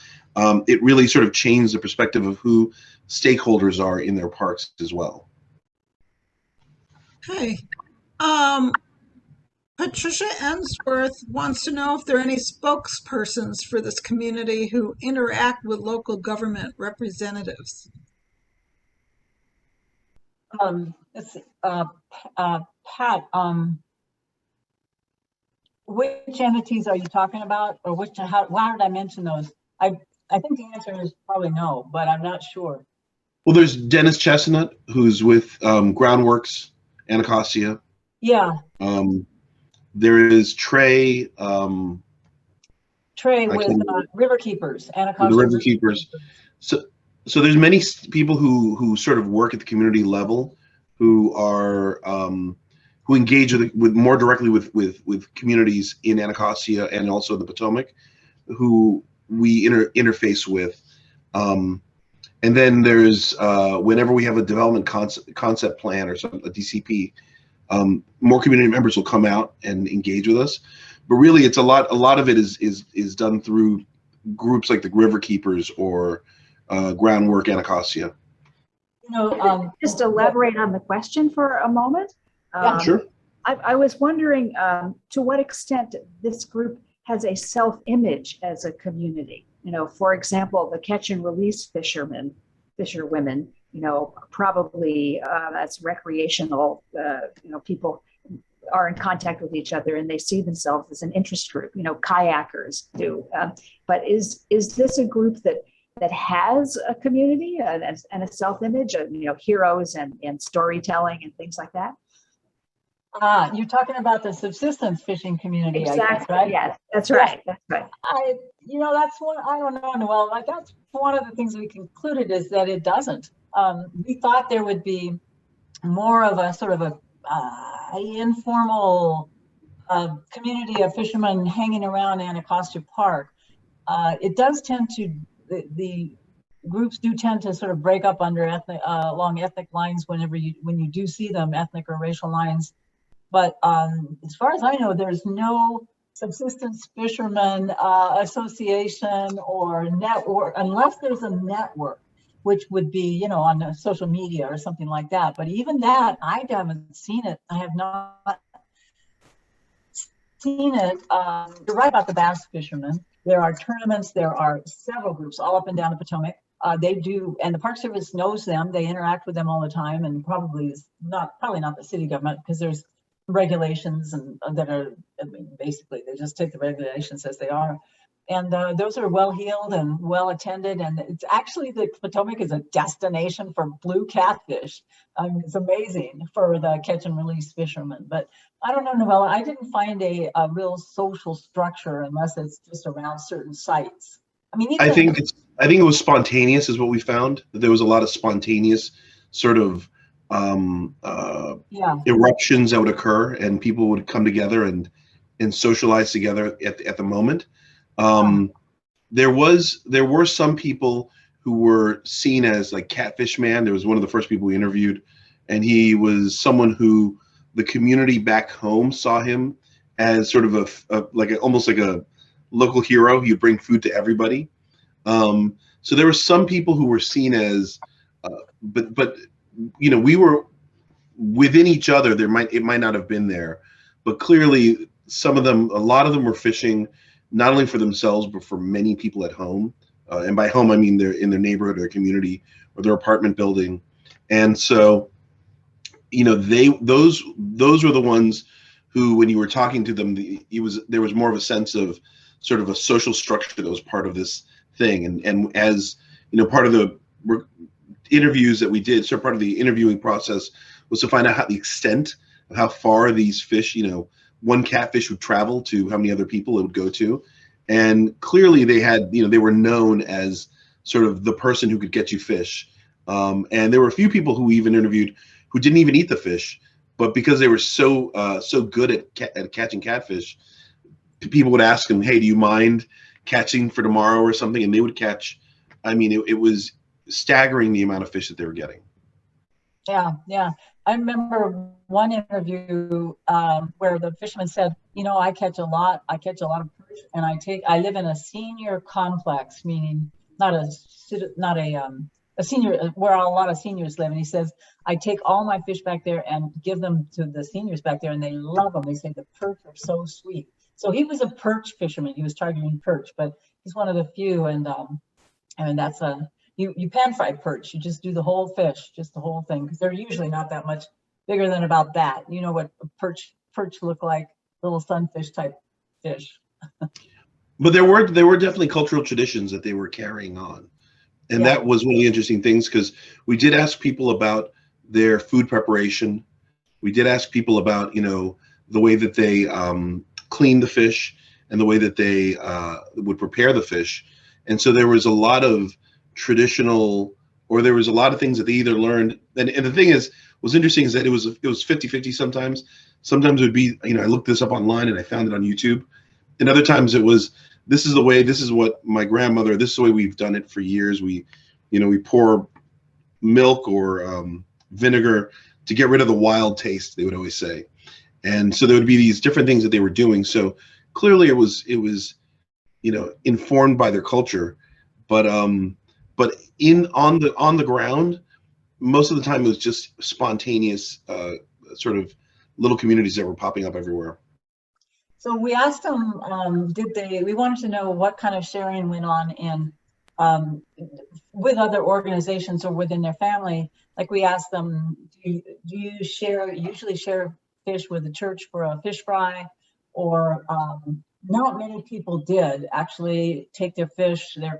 it really sort of changed the perspective of who stakeholders are in their parks as well. okay. Patricia Ensworth wants to know if there are any spokespersons for this community who interact with local government representatives. Let's see, Pat, which entities are you talking about, or why did I mention those? I think the answer is probably no, but I'm not sure. Well, there's Dennis Chestnut, who's with Groundworks Anacostia. Yeah. There is Trey. Trey with River Keepers, Anacostia. The River Keepers. So there's many people who sort of work at the community level, who are who engage with more directly with communities in Anacostia and also the Potomac, who we interface with. And then there's whenever we have a development concept plan or something, a DCP, more community members will come out and engage with us. But really, it's a lot of it is done through groups like the River Keepers or Groundwork Anacostia. Just elaborate on the question for a moment. Sure. I was wondering to what extent this group has a self-image as a community. For example, the catch and release fisherwomen, probably that's recreational. People are in contact with each other and they see themselves as an interest group. Kayakers do. But is this a group that has a community and a self-image of heroes and storytelling and things like that? You're talking about the subsistence fishing community, Exactly. I guess, right? Yes, that's right. That's right. That's one, I don't know, Noel, that's one of the things we concluded is that it doesn't. We thought there would be more of a sort of a informal community of fishermen hanging around Anacostia Park, it does tend to, the groups do tend to sort of break up under along ethnic lines when you do see them, ethnic or racial lines. But as far as I know, there's no subsistence fishermen association or network, unless there's a network, which would be, you know, on social media or something like that. But even that, I haven't seen it. I have not seen it. You're right about the bass fishermen. There are tournaments. There are several groups all up and down the Potomac. They do, and the Park Service knows them. They interact with them all the time, and probably not the city government, because there's regulations and that are, I mean, basically they just take the regulations as they are. And those are well heeled and well attended. And it's actually, the Potomac is a destination for blue catfish. It's amazing for the catch and release fishermen. But I don't know, Novella, I didn't find a real social structure unless it's just around certain sites. I mean, I think it was spontaneous is what we found. There was a lot of spontaneous sort of eruptions that would occur, and people would come together and socialize together at the moment. There were some people who were seen as like Catfish Man. There was one of the first people we interviewed, and he was someone who the community back home saw him as sort of almost like a local hero. He would bring food to everybody. So there were some people who were seen as, but you know, we were within each other. It might not have been there, but clearly a lot of them were fishing not only for themselves, but for many people at home. And by home, I mean they're in their neighborhood or community or their apartment building. And so, you know, those were the ones who, when you were talking to them, there was more of a sense of sort of a social structure that was part of this thing. And as, you know, part of the interviews that we did, so part of the interviewing process was to find out the extent of how far these fish, you know, one catfish would travel to how many other people it would go to. And clearly they had, you know, they were known as sort of the person who could get you fish. And there were a few people who we even interviewed who didn't even eat the fish, but because they were so good at catching catfish, people would ask them, hey, do you mind catching for tomorrow or something? And they would catch. I mean, it was staggering the amount of fish that they were getting. Yeah. I remember one interview where the fisherman said, you know, I catch a lot of perch, and I live in a senior complex, meaning not a senior, where a lot of seniors live. And he says, I take all my fish back there and give them to the seniors back there, and they love them. They say the perch are so sweet. So he was a perch fisherman. He was targeting perch, but he's one of the few. And that's you pan fry perch. You just do the whole fish, just the whole thing, because they're usually not that much bigger than about that. You know what perch look like, little sunfish type fish. But there were definitely cultural traditions that they were carrying on. And that was one of the interesting things, because we did ask people about their food preparation. We did ask people about, you know, the way that they clean the fish and the way that they would prepare the fish. And so there was a lot of traditional, or there was a lot of things that they either learned. And the thing was interesting is that it was 50-50 sometimes. Sometimes it would be, you know, I looked this up online and I found it on YouTube. And other times it was, this is what my grandmother, this is the way we've done it for years. We pour milk or vinegar to get rid of the wild taste, they would always say. And so there would be these different things that they were doing. So clearly it was, you know, informed by their culture, but on the ground, most of the time it was just spontaneous sort of little communities that were popping up everywhere. So we asked them, we wanted to know what kind of sharing went on in with other organizations or within their family. Like we asked them, do you usually share fish with the church for a fish fry? Or not many people did actually take their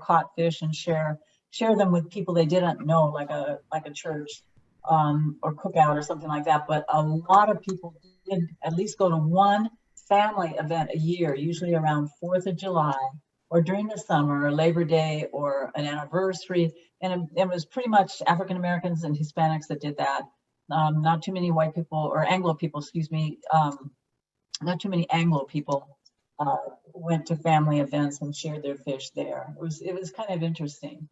caught fish and share them with people they didn't know, like a church or cookout or something like that. But a lot of people did at least go to one family event a year, usually around 4th of July or during the summer, or Labor Day, or an anniversary. And it was pretty much African Americans and Hispanics that did that. not too many white people or Anglo people, excuse me, not too many Anglo people went to family events and shared their fish there. It was kind of interesting,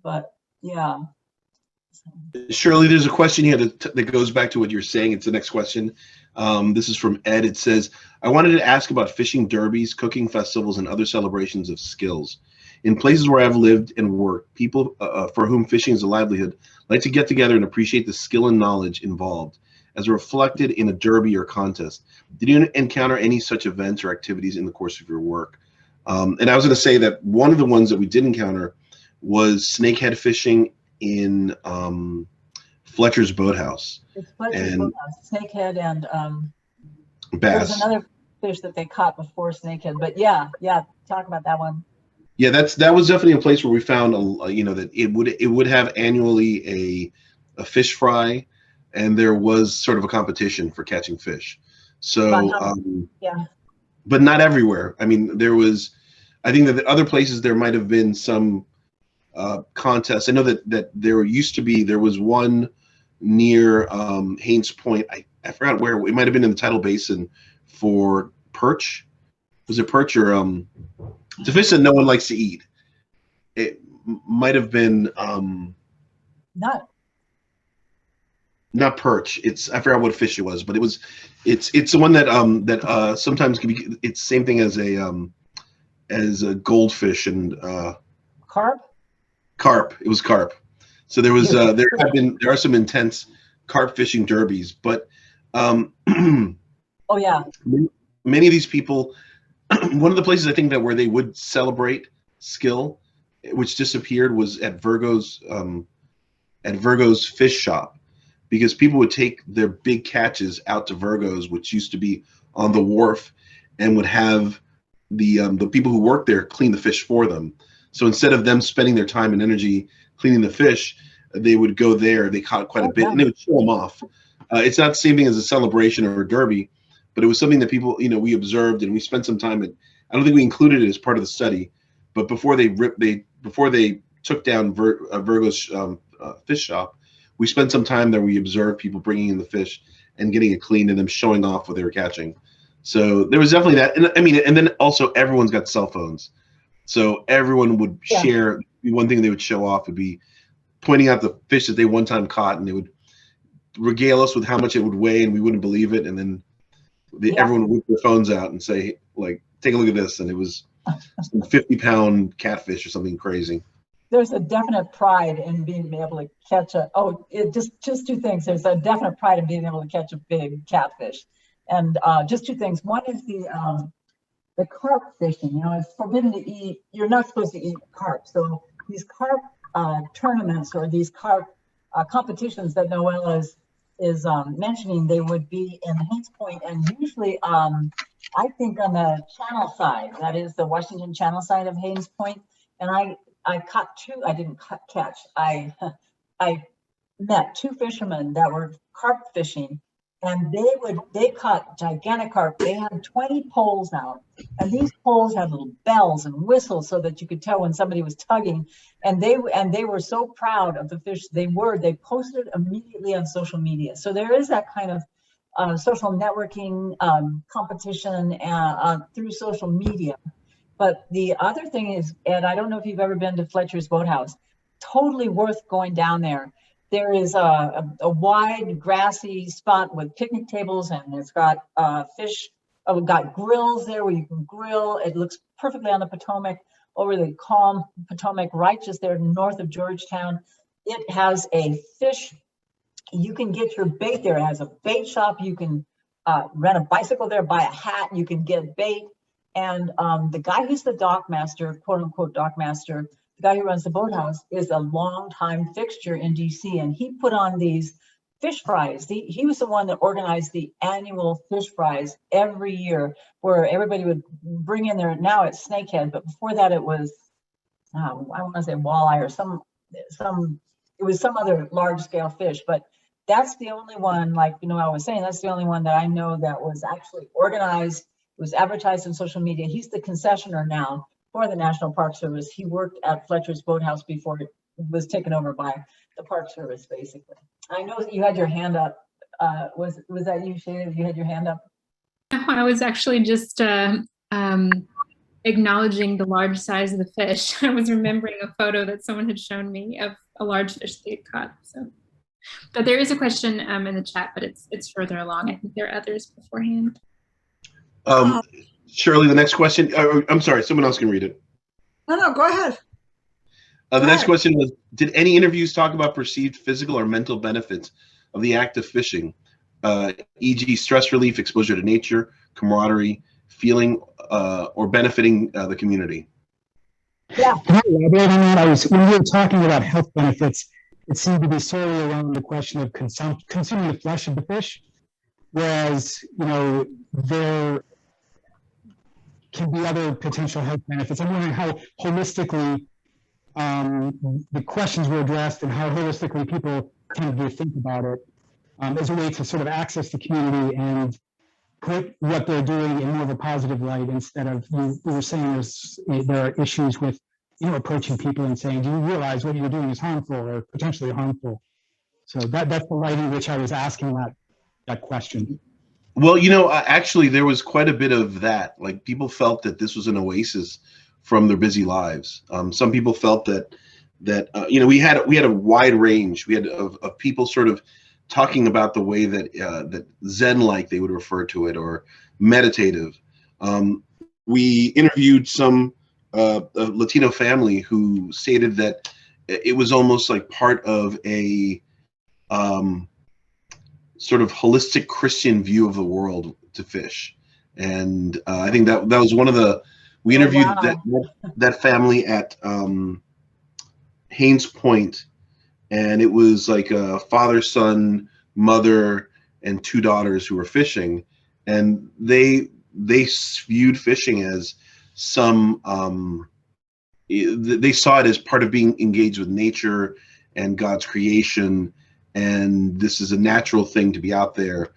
but yeah. Shirley, there's a question here that goes back to what you're saying. It's the next question. This is from Ed. It says, I wanted to ask about fishing derbies, cooking festivals, and other celebrations of skills. In places where I've lived and worked, people for whom fishing is a livelihood like to get together and appreciate the skill and knowledge involved as reflected in a derby or contest. Did you encounter any such events or activities in the course of your work? And I was going to say that one of the ones that we did encounter was snakehead fishing in Fletcher's Boathouse. It's Fletcher's Boathouse, snakehead, and bass. there was another fish that they caught before snakehead. But yeah, talk about that one. Yeah, that was definitely a place where we found that it would have annually a fish fry, and there was sort of a competition for catching fish. So yeah, but not everywhere. I mean, I think that the other places there might have been some contests. I know that there was one near Haynes Point. I forgot where. It might have been in the Tidal Basin for perch. Was it perch or it's a fish that no one likes to eat? It might have been not perch. I forgot what fish it was, but it's the one that sometimes can be. It's the same thing as a goldfish and carp. Carp. It was carp. So there was there are some intense carp fishing derbies, but oh yeah, many of these people. One of the places I think that where they would celebrate skill, which disappeared, was at Virgo's fish shop, because people would take their big catches out to Virgo's, which used to be on the wharf, and would have the people who worked there clean the fish for them. So instead of them spending their time and energy cleaning the fish, they would go there. They caught quite a bit, and they would show them off. It's not the same thing as a celebration or a derby, but it was something that people, we observed, and we spent some time at. I don't think we included it as part of the study, but before they took down Virgo's fish shop, we spent some time there. We observed people bringing in the fish and getting it cleaned, and them showing off what they were catching. So there was definitely that, and I mean, and then also everyone's got cell phones, so everyone would share. One thing they would show off would be pointing out the fish that they one time caught, and they would regale us with how much it would weigh, and we wouldn't believe it, and then everyone would whip their phones out and say, like, take a look at this, and it was some 50-pound catfish or something crazy. There's a definite pride in being able to catch just two things. There's a definite pride in being able to catch a big catfish, and just two things. One is the carp fishing. It's forbidden to eat. You're not supposed to eat carp. So these carp tournaments or these carp competitions that Noelle is mentioning, they would be in Haynes Point, and usually I think on the channel side, that is the Washington Channel side of Haynes Point. And I caught two. I didn't catch. I met two fishermen that were carp fishing, and they caught gigantic carp. They had 20 poles out, and these poles had little bells and whistles so that you could tell when somebody was tugging. And they were so proud of the fish they posted immediately on social media. So there is that kind of social networking competition through social media. But the other thing is, Ed, I don't know if you've ever been to Fletcher's Boathouse. Totally worth going down there. There is a wide grassy spot with picnic tables, and it's got fish. We've got grills there where you can grill. It looks perfectly on the Potomac, over the calm Potomac, right just there north of Georgetown. It has a fish. You can get your bait there. It has a bait shop. You can rent a bicycle there, buy a hat. You can get bait. And the guy who's the dock master, quote unquote dock master, the guy who runs the boathouse, is a longtime fixture in DC, and he put on these fish fries. He was the one that organized the annual fish fries every year, where everybody would bring in their, now it's snakehead, but before that it was, I want to say walleye or it was some other large scale fish. But that's the only one, like I was saying, that's the only one that I know that was actually organized. It was advertised on social media. He's the concessioner now for the National Park Service. He worked at Fletcher's Boathouse before it was taken over by the Park Service, basically. I know that you had your hand up. Was that you, Shayna? You had your hand up? I was actually just acknowledging the large size of the fish. I was remembering a photo that someone had shown me of a large fish they had caught. So, but there is a question in the chat, but it's further along. I think there are others beforehand. Shirley, the next question. I'm sorry, someone else can read it. No, go ahead. The next question was: did any interviews talk about perceived physical or mental benefits of the act of fishing, e.g., stress relief, exposure to nature, camaraderie, feeling, or benefiting the community? Yeah. Can I elaborate on that? When we were talking about health benefits, it seemed to be solely around the question of consuming the flesh of the fish, whereas, there can be other potential health benefits. I'm wondering how holistically the questions were addressed and how holistically people tend to think about it as a way to sort of access the community and put what they're doing in more of a positive light, instead of, you were saying there are issues with approaching people and saying, do you realize what you're doing is harmful or potentially harmful? So that's the light in which I was asking that question. Well, actually, there was quite a bit of that. Like, people felt that this was an oasis from their busy lives. Some people felt that we had a wide range. We had of people sort of talking about the way that that Zen-like, they would refer to it, or meditative. We interviewed a Latino family who stated that it was almost like part of a sort of holistic Christian view of the world to fish. And I think that was one of we interviewed that family at Haynes Point, and it was like a father, son, mother, and two daughters who were fishing, and they viewed fishing as they saw it as part of being engaged with nature and God's creation, and this is a natural thing to be out there.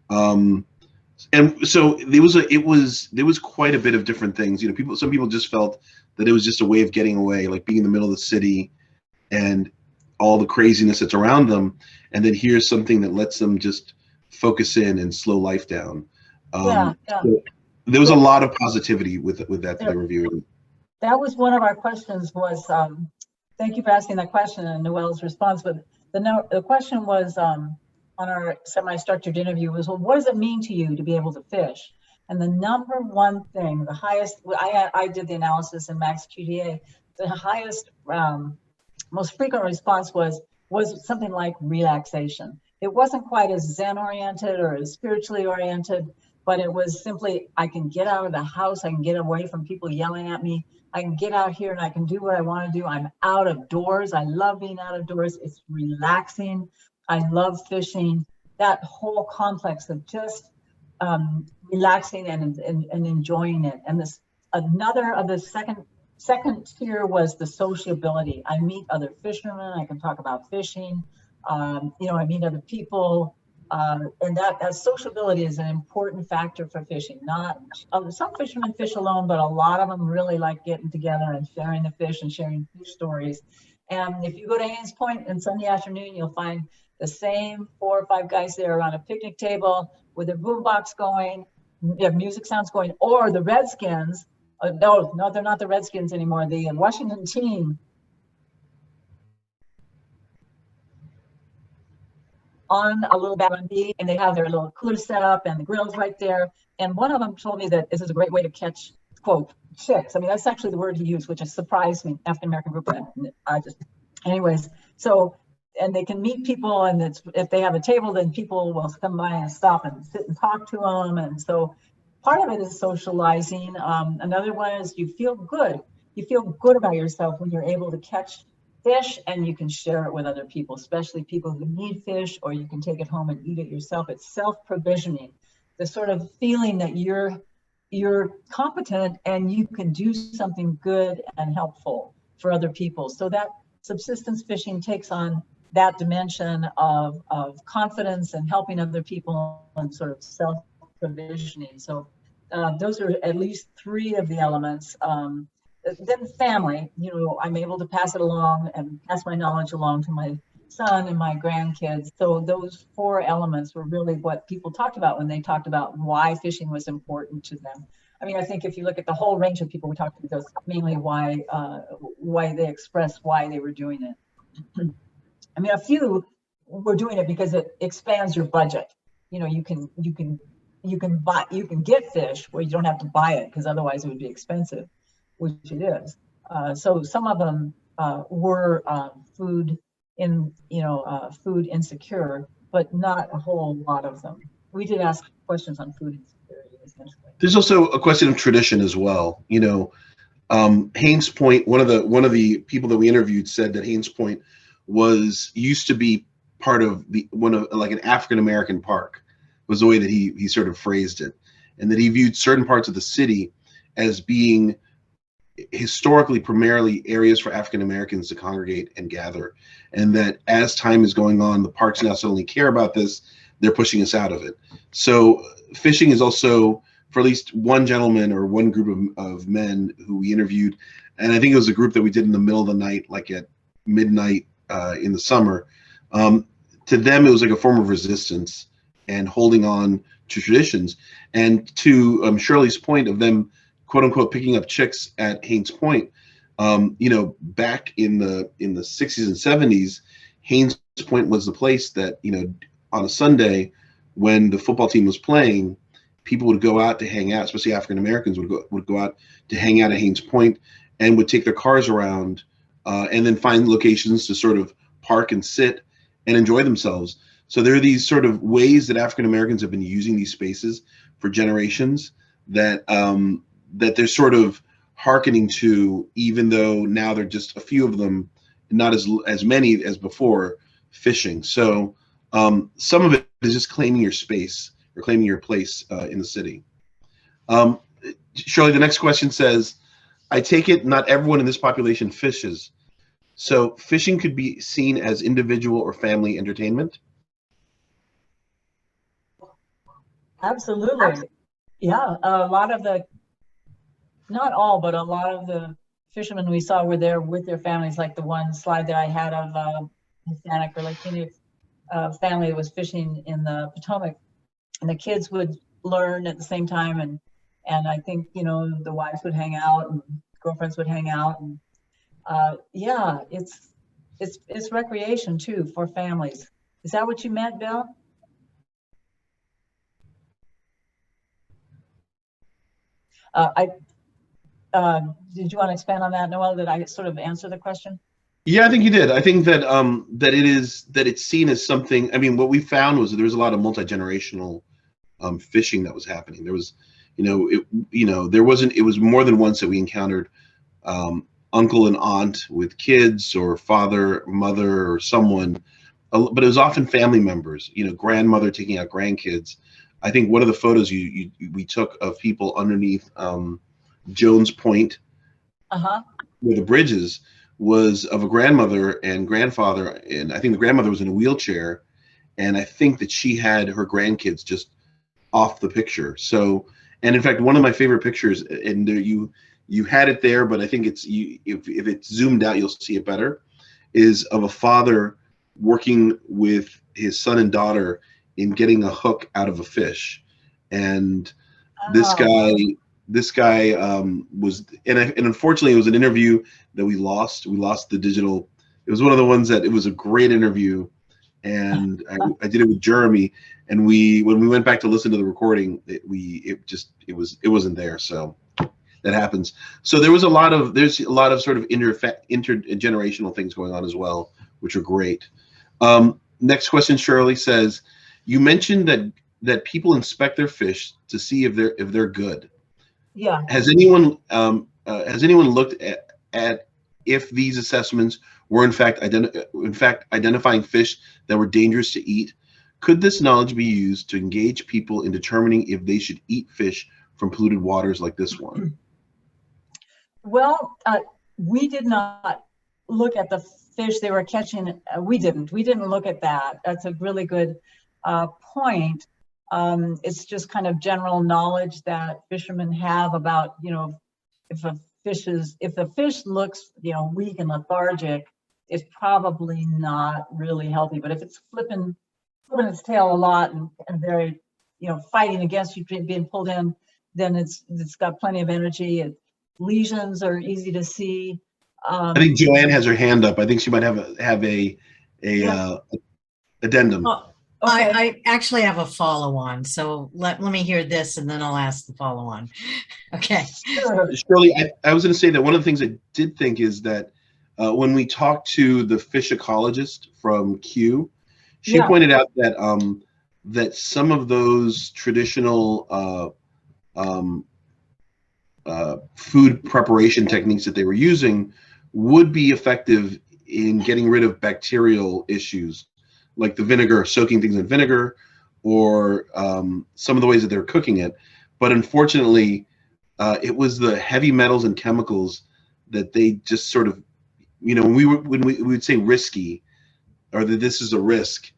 And so there was quite a bit of different things. Some people just felt that it was just a way of getting away, like being in the middle of the city and all the craziness that's around them, and then here's something that lets them just focus in and slow life down. So there was a lot of positivity with that they were viewing. That was one of our questions. Thank you for asking that question and Noelle's response. But the question was on our semi-structured interview was, well, what does it mean to you to be able to fish? And the number one thing, the highest, I did the analysis in Max QDA, the highest, most frequent response was something like relaxation. It wasn't quite as Zen oriented or as spiritually oriented, but it was simply, I can get out of the house, I can get away from people yelling at me, I can get out here and I can do what I want to do. I'm out of doors. I love being out of doors. It's relaxing. I love fishing. That whole complex of just relaxing and enjoying it. And this another of the second tier was the sociability. I meet other fishermen. I can talk about fishing. I meet other people. And that sociability is an important factor for fishing. Not some fishermen fish alone, but a lot of them really like getting together and sharing the fish and sharing fish stories. And if you go to Haynes Point on Sunday afternoon, you'll find the same 4 or 5 guys there around a picnic table with their boombox going, music sounds going, or the Redskins. No, they're not the Redskins anymore. The Washington team on a little B, and they have their little cooler set up and the grill's right there. And one of them told me that this is a great way to catch, quote, chicks. I mean, that's actually the word he used, which has surprised me, African American group. Anyways, so, and they can meet people, and if they have a table, then people will come by and stop and sit and talk to them. And so part of it is socializing. Another one is you feel good. You feel good about yourself when you're able to catch fish and you can share it with other people, especially people who need fish, or you can take it home and eat it yourself. It's self-provisioning, the sort of feeling that you're competent and you can do something good and helpful for other people. So that subsistence fishing takes on that dimension of confidence and helping other people and sort of self-provisioning. So those are at least 3 of the elements. Then family, I'm able to pass it along and pass my knowledge along to my son and my grandkids. So those 4 elements were really what people talked about when they talked about why fishing was important to them. I mean, I think if you look at the whole range of people we talked to, those mainly why they expressed why they were doing it. I mean, a few were doing it because it expands your budget. You know, you can get fish where you don't have to buy it, because otherwise it would be expensive, which it is. So some of them were food insecure, but not a whole lot of them. We did ask questions on food insecurity, essentially. There's also a question of tradition as well. You know, Haynes Point, one of the people that we interviewed said that Haynes Point used to be part of like an African American park, was the way that he sort of phrased it, and that he viewed certain parts of the city as being historically primarily areas for African Americans to congregate and gather, and that as time is going on, the parks now suddenly care about this. They're pushing us out of it. So fishing is also, for at least one gentleman or one group of men who we interviewed, and I think it was a group that we did in the middle of the night, like at midnight in the summer. To them, it was like a form of resistance and holding on to traditions. And to Shirley's point of them, quote unquote, picking up chicks at Haynes Point, you know, back in the 60s and 70s, Haynes Point was the place that, you know, on a Sunday when the football team was playing, people would go out to hang out, especially African Americans would go out to hang out at Haynes Point and would take their cars around and then find locations to sort of park and sit and enjoy themselves. So there are these sort of ways that African Americans have been using these spaces for generations that that they're sort of hearkening to, even though now they're just a few of them, not as many as before, fishing. So some of it is just claiming your space or claiming your place in the city. Shirley, the next question says, I take it not everyone in this population fishes. So fishing could be seen as individual or family entertainment? Absolutely. Yeah, a lot of not all, but a lot of the fishermen we saw were there with their families, like the one slide that I had of Hispanic or Latino family that was fishing in the Potomac, and the kids would learn at the same time, and I think, you know, the wives would hang out and girlfriends would hang out, and yeah, it's recreation too for families. Is that what you meant, Bill? Did you want to expand on that, Noel? Did I sort of answer the question? Yeah, I think you did. I think that that it's seen as something. I mean, what we found was that there was a lot of multi-generational fishing that was happening. There was, there wasn't. It was more than once that we encountered uncle and aunt with kids, or father, mother, or someone, but it was often family members. You know, grandmother taking out grandkids. I think one of the photos we took of people underneath Jones Point, where the bridges, was of a grandmother and grandfather, and I think the grandmother was in a wheelchair, and I think that she had her grandkids just off the picture. So, and in fact, one of my favorite pictures, and there, you had it there, but I think if it's zoomed out, you'll see it better, is of a father working with his son and daughter in getting a hook out of a fish. And this guy was, and unfortunately it was an interview that we lost the digital. It was one of the ones that, it was a great interview, and I did it with Jeremy, and when we went back to listen to the recording, it wasn't there. So that happens. So there's a lot of sort of intergenerational things going on as well, which are great. Next question, Shirley says, you mentioned that people inspect their fish to see if they're good. Yeah. Has anyone looked at if these assessments were in fact identifying fish that were dangerous to eat? Could this knowledge be used to engage people in determining if they should eat fish from polluted waters like this one? Well, we did not look at the fish they were catching. We didn't look at that. That's a really good point. It's just kind of general knowledge that fishermen have about, if the fish looks, weak and lethargic, it's probably not really healthy. But if it's flipping its tail a lot and very, fighting against you being pulled in, then it's got plenty of energy. And lesions are easy to see. I think Joanne has her hand up. I think she might have a addendum. Well, Okay. I actually have a follow-on, so let me hear this and then I'll ask the follow-on. Okay. Sure. Shirley, I was going to say that one of the things I did think is that when we talked to the fish ecologist from Q, she pointed out that that some of those traditional food preparation techniques that they were using would be effective in getting rid of bacterial issues, like the vinegar, soaking things in vinegar, or some of the ways that they're cooking it. But unfortunately, it was the heavy metals and chemicals that they just sort of, when we would say risky, or that this is a risk,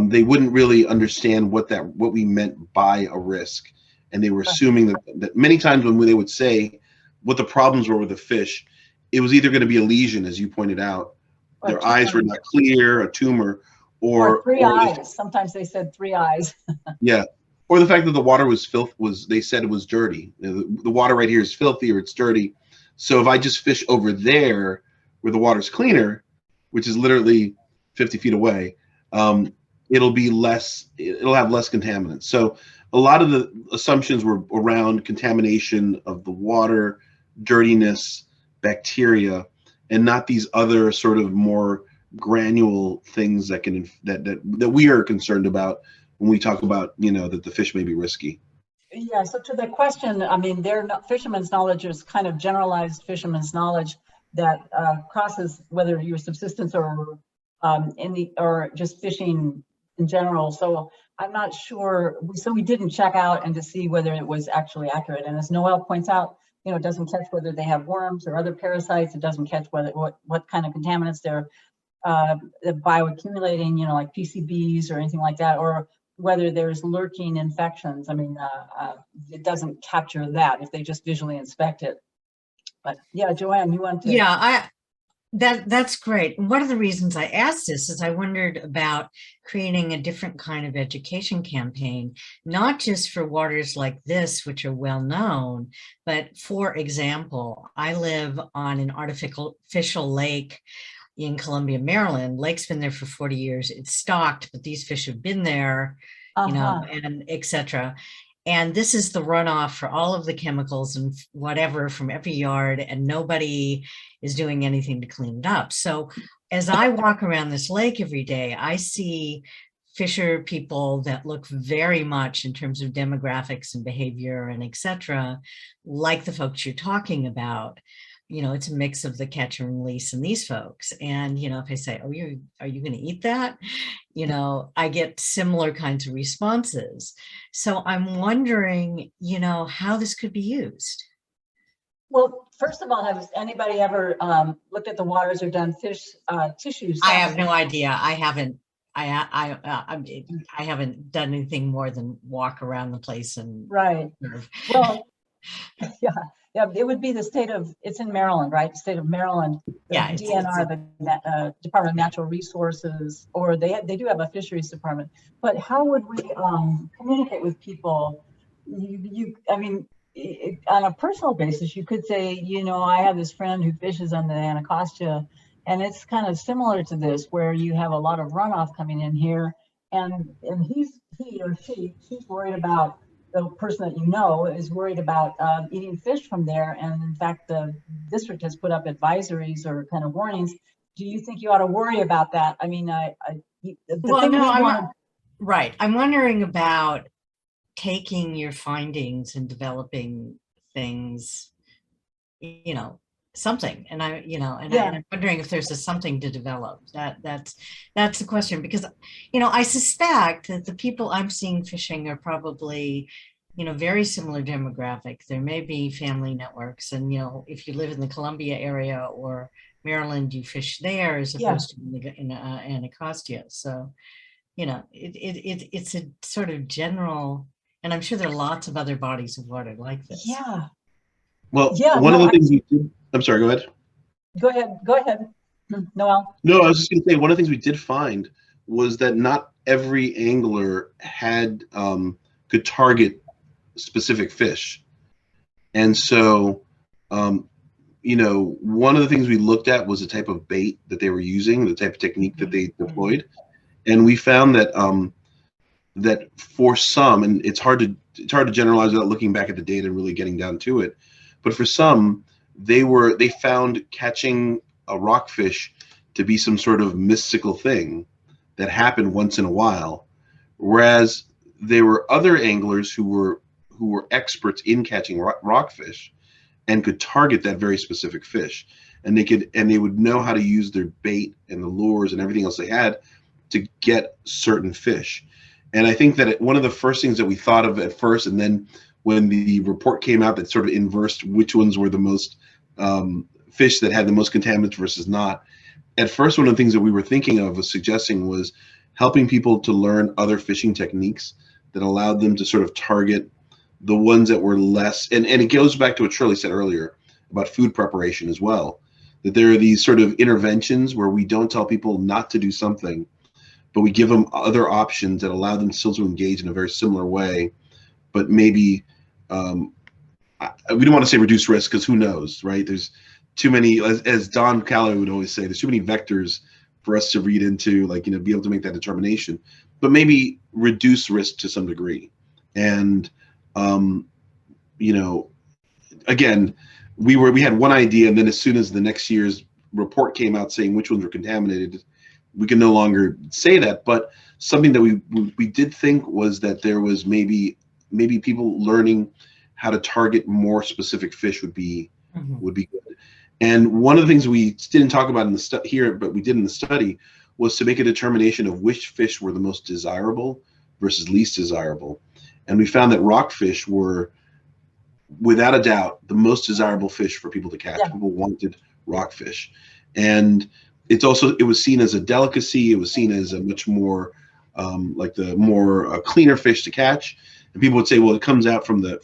they wouldn't really understand what we meant by a risk. And they were assuming that many times when they would say what the problems were with the fish, it was either going to be a lesion, as you pointed out, their eyes were not clear, a tumor, or three eyes. Sometimes they said 3 eyes. Yeah. Or the fact that the water they said it was dirty. The water right here is filthy or it's dirty. So if I just fish over there where the water's cleaner, which is literally 50 feet away, it'll have less contaminants. So a lot of the assumptions were around contamination of the water, dirtiness, bacteria, and not these other sort of more granule things that we are concerned about when we talk about, that the fish may be risky. Yeah, so to the question, I mean, fishermen's knowledge is kind of generalized fishermen's knowledge that crosses whether you're subsistence or or just fishing in general. So I'm not sure. So we didn't check out and to see whether it was actually accurate. And as Noelle points out, it doesn't catch whether they have worms or other parasites. It doesn't catch what kind of contaminants they're bioaccumulating, like PCBs or anything like that, or whether there's lurking infections. I mean, it doesn't capture that if they just visually inspect it. But yeah, Joanne, you want to? Yeah, that's great. One of the reasons I asked this is I wondered about creating a different kind of education campaign, not just for waters like this, which are well known, but for example, I live on an artificial lake in Columbia, Maryland. Lake's been there for 40 years. It's stocked, but these fish have been there, and etc. And this is the runoff for all of the chemicals and whatever from every yard, and nobody is doing anything to clean it up. So as I walk around this lake every day, I see fisher people that look very much in terms of demographics and behavior and etc., like the folks you're talking about. It's a mix of the catch and release and these folks. And, if I say, oh, are you going to eat that? I get similar kinds of responses. So I'm wondering, how this could be used. Well, first of all, has anybody ever looked at the waters or done fish tissues? I have no idea. I haven't. I haven't done anything more than walk around the place and right. Observe. Well, yeah, it would be it's in Maryland, right? The state of Maryland, the DNR, the Department of Natural Resources, or they do have a fisheries department. But how would we communicate with people? I mean, on a personal basis, you could say, I have this friend who fishes on the Anacostia, and it's kind of similar to this, where you have a lot of runoff coming in here, and he or she's worried about, the person that is worried about eating fish from there. And in fact, the district has put up advisories or kind of warnings. Do you think you ought to worry about that? I mean, right. I'm wondering about taking your findings and developing things, something. And I'm wondering if there's something to develop. That's the question, because, I suspect that the people I'm seeing fishing are probably, very similar demographic. There may be family networks, and, if you live in the Columbia area or Maryland, you fish there as opposed to in Anacostia. So, it's a sort of general, and I'm sure there are lots of other bodies of water like this. Yeah. Well, one of the things we did, I'm sorry, go ahead. Go ahead. Noel? No, I was just going to say one of the things we did find was that not every angler had could target specific fish, and so one of the things we looked at was the type of bait that they were using, the type of technique that they deployed, and we found that that for some, and it's hard to generalize without looking back at the data and really getting down to it, but for some, they found catching a rockfish to be some sort of mystical thing that happened once in a while, whereas there were other anglers who were experts in catching rockfish and could target that very specific fish, and they would know how to use their bait and the lures and everything else they had to get certain fish. And I think that one of the first things that we thought of at first, and then when the report came out that sort of inversed which ones were the most fish that had the most contaminants versus not, at first one of the things that we were thinking of was suggesting was helping people to learn other fishing techniques that allowed them to sort of target the ones that were less, and it goes back to what Shirley said earlier about food preparation as well, that there are these sort of interventions where we don't tell people not to do something, but we give them other options that allow them still to engage in a very similar way, but maybe we don't want to say reduce risk, because who knows, right? There's too many, as Don Calloway would always say, there's too many vectors for us to read into, like, be able to make that determination, but maybe reduce risk to some degree. And again, we had one idea, and then as soon as the next year's report came out saying which ones were contaminated, we can no longer say that. But something that we did think was that there was maybe people learning how to target more specific fish would be good. And one of the things we didn't talk about in the here, but we did in the study, was to make a determination of which fish were the most desirable versus least desirable. And we found that rockfish were, without a doubt, the most desirable fish for people to catch. Yeah. People wanted rockfish. And it was seen as a delicacy. It was seen as a much more, like the more cleaner fish to catch. And people would say, well, it comes out from the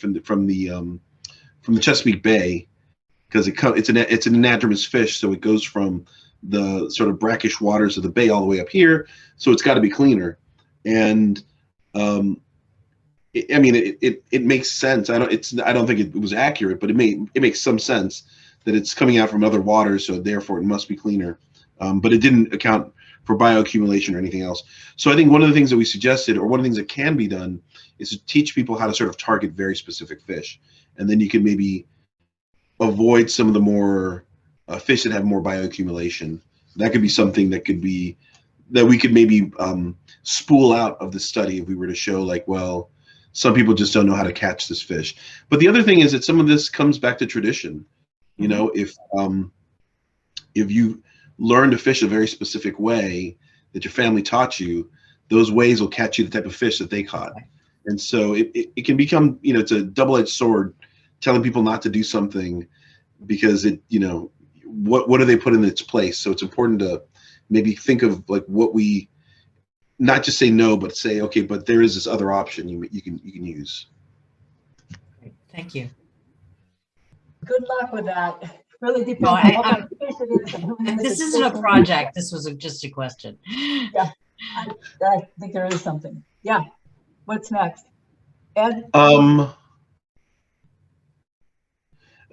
Chesapeake Bay, because it's an anadromous fish, so it goes from the sort of brackish waters of the bay all the way up here, so it's got to be cleaner. And it makes sense. I don't think it was accurate, but it makes some sense that it's coming out from other waters, so therefore it must be cleaner. But it didn't account for bioaccumulation or anything else. So I think one of the things that we suggested, or one of the things that can be done, is to teach people how to sort of target very specific fish, and then you can maybe avoid some of the more fish that have more bioaccumulation. That could be something that we could maybe spool out of the study if we were to show, like, well, some people just don't know how to catch this fish. But the other thing is that some of this comes back to tradition. If you learn to fish a very specific way that your family taught you, those ways will catch you the type of fish that they caught. And so it can become, it's a double-edged sword, telling people not to do something because what do they put in its place? So it's important to maybe think of, like, what we, not just say no, but say, okay, but there is this other option you can use. Thank you. Good luck with that. Really depends No, on what kind of fish it is. And who this isn't a project. This was just a question. Yeah, I think there is something. Yeah. What's next? Ed?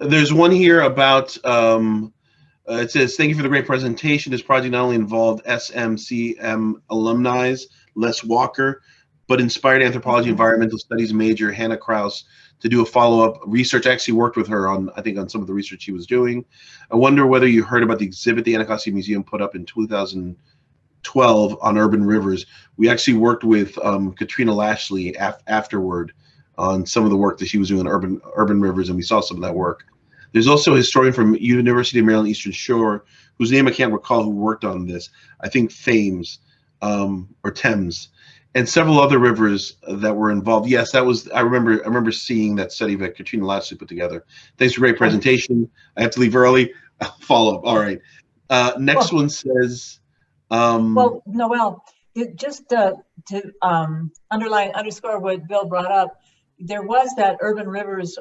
There's one here about, it says, thank you for the great presentation. This project not only involved SMCM alumni, Les Walker, but inspired anthropology environmental studies major Hannah Krause to do a follow-up research. I actually worked with her on some of the research she was doing. I wonder whether you heard about the exhibit the Anacostia Museum put up in 2012 on urban rivers. We actually worked with Katrina Lashley afterward on some of the work that she was doing on urban rivers, and we saw some of that work. There's also a historian from University of Maryland Eastern Shore, whose name I can't recall, who worked on this. I think Thames or Thames, and several other rivers that were involved. Yes, that was. I remember seeing that study that Katrina Lashley put together. Thanks for a great presentation. I have to leave early. I'll follow up. All right. Next one says. Well, Noel, just to underscore what Bill brought up, there was that urban rivers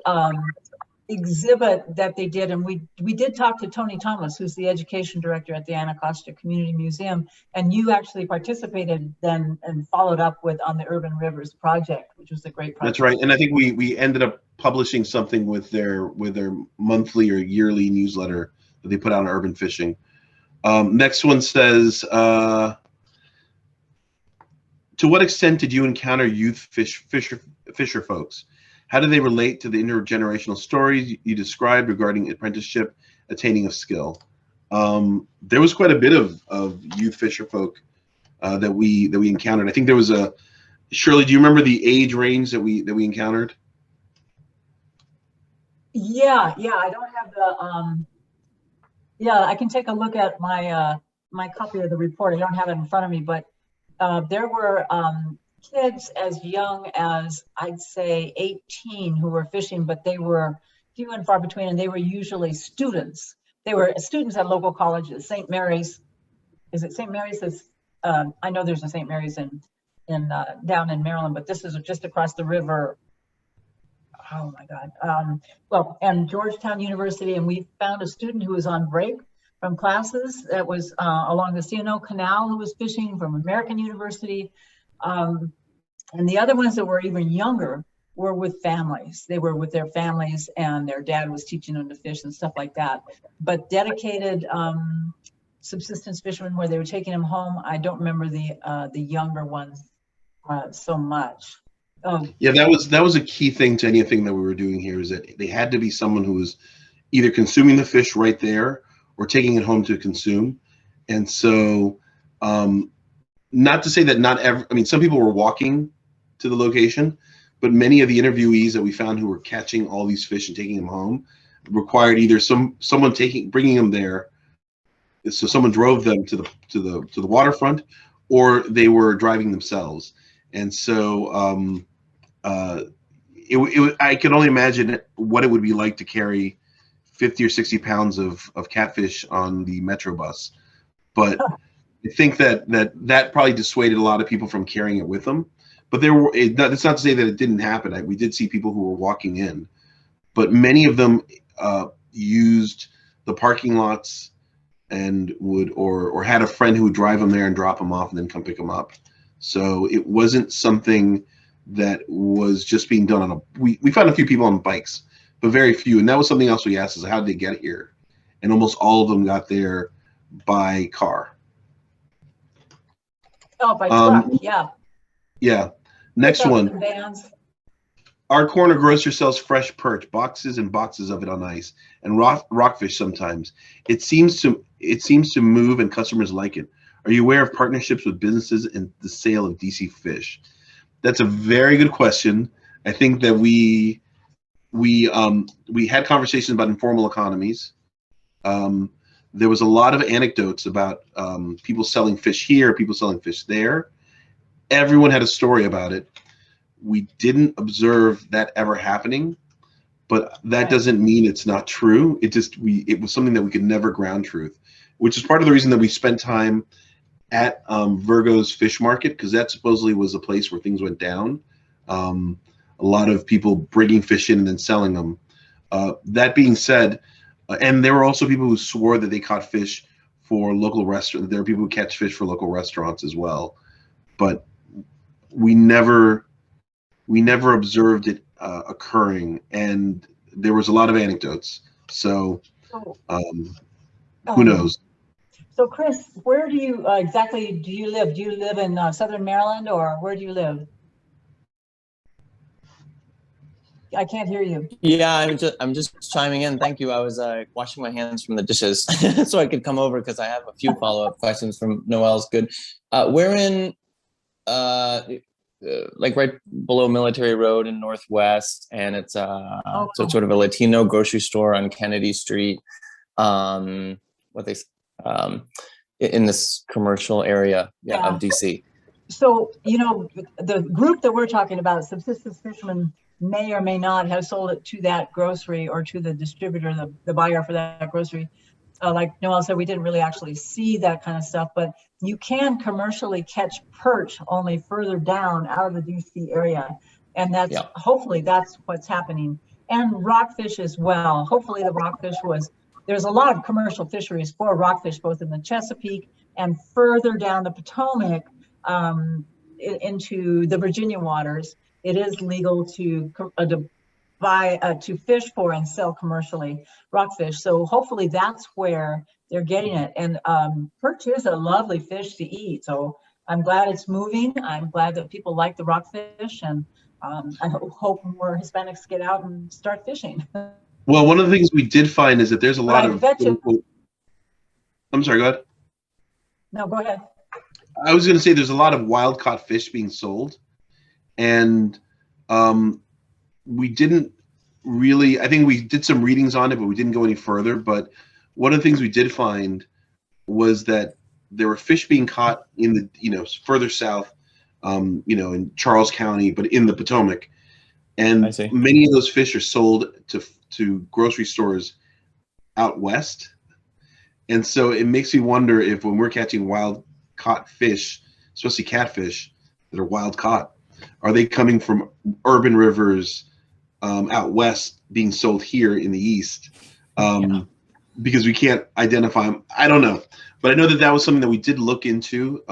exhibit that they did, and we did talk to Tony Thomas, who's the education director at the Anacostia Community Museum, and you actually participated then and followed up with on the Urban Rivers project, which was a great project. That's right, and I think we ended up publishing something with their monthly or yearly newsletter that they put out on urban fishing. Next one says, to what extent did you encounter youth fisher folks? How do they relate to the intergenerational stories you described regarding apprenticeship, attaining of skill? There was quite a bit of youth fisher folk that we encountered. I think there was a, Shirley, do you remember the age range that we encountered? Yeah, I don't have the yeah, I can take a look at my my copy of the report. I don't have it in front of me, but there were kids as young as, I'd say, 18 who were fishing, but they were few and far between, and they were usually students. They were students at local colleges. St. Mary's, is it St. Mary's? I know there's a St. Mary's in down in Maryland, but this is just across the river. Oh my God. Well, and Georgetown University, and we found a student who was on break from classes that was along the C&O Canal, who was fishing from American University. And the other ones that were even younger were with families. They were with their families, and their dad was teaching them to fish and stuff like that. But dedicated subsistence fishermen, where they were taking them home, I don't remember the younger ones so much. Yeah, that was a key thing to anything that we were doing here, is that they had to be someone who was either consuming the fish right there or taking it home to consume. And so, not to say that I mean, some people were walking to the location, but many of the interviewees that we found who were catching all these fish and taking them home required either someone bringing them there, so someone drove them to the waterfront, or they were driving themselves. And so I can only imagine what it would be like to carry 50 or 60 pounds of catfish on the Metro bus. But I think that probably dissuaded a lot of people from carrying it with them. But that's not to say that it didn't happen. We did see people who were walking in, but many of them used the parking lots and or had a friend who would drive them there and drop them off and then come pick them up. So it wasn't something that was just being done on we found a few people on bikes, but very few. And that was something else we asked, is how did they get here? And almost all of them got there by car. Oh, by truck, yeah. Yeah. Next one. Vans. Our corner grocer sells fresh perch, boxes and boxes of it on ice, and rockfish sometimes. It seems to move, and customers like it. Are you aware of partnerships with businesses and the sale of DC fish? That's a very good question. I think that we had conversations about informal economies. There was a lot of anecdotes about people selling fish here, people selling fish there. Everyone had a story about it. We didn't observe that ever happening, but that doesn't mean it's not true. It was something that we could never ground truth, which is part of the reason that we spent time at Virgo's Fish Market, because that supposedly was a place where things went down. A lot of people bringing fish in and then selling them. That being said, and there were also people who swore that they caught fish for local restaurants. There are people who catch fish for local restaurants as well, but we never observed it occurring, and there was a lot of anecdotes. So who knows? So Chris, where do you exactly do you live? Do you live in Southern Maryland, or where do you live? I can't hear you. Yeah, I'm just chiming in. Thank you. I was washing my hands from the dishes so I could come over because I have a few follow-up questions from Noelle's good. We're in like right below Military Road in Northwest, and it's so it's sort of a Latino grocery store on Kennedy Street. In this commercial area of DC. So, you know, the group that we're talking about, subsistence fishermen, may or may not have sold it to that grocery or to the distributor, the buyer for that grocery. Like Noelle said, we didn't really actually see that kind of stuff, but you can commercially catch perch only further down out of the DC area. And that's hopefully that's what's happening. and rockfish as well. Hopefully the rockfish there's a lot of commercial fisheries for rockfish, both in the Chesapeake and further down the Potomac into the Virginia waters. It is legal to fish for and sell commercially rockfish. So hopefully that's where they're getting it. And perch is a lovely fish to eat. So I'm glad it's moving. I'm glad that people like the rockfish, and I hope more Hispanics get out and start fishing. Well, one of the things we did find is that there's a lot of. I'm sorry, go ahead. No, go ahead. I was going to say there's a lot of wild caught fish being sold, and we didn't really. I think we did some readings on it, but we didn't go any further. But one of the things we did find was that there were fish being caught in the further south, in Charles County, but in the Potomac, and many of those fish are sold to grocery stores out west. And so it makes me wonder if when we're catching wild caught fish, especially catfish that are wild caught, are they coming from urban rivers out west being sold here in the east? Because we can't identify them. I don't know. But I know that was something that we did look into,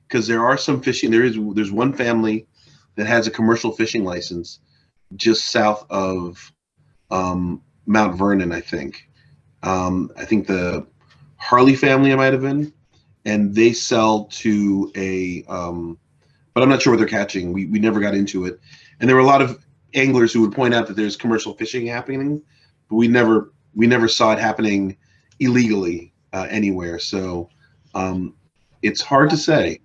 because there are some fishing. There's one family that has a commercial fishing license just south of Mount Vernon, I think. I think the Harley family it might have been, and they sell to but I'm not sure what they're catching. We never got into it, and there were a lot of anglers who would point out that there's commercial fishing happening, but we never saw it happening illegally anywhere. So it's hard to say.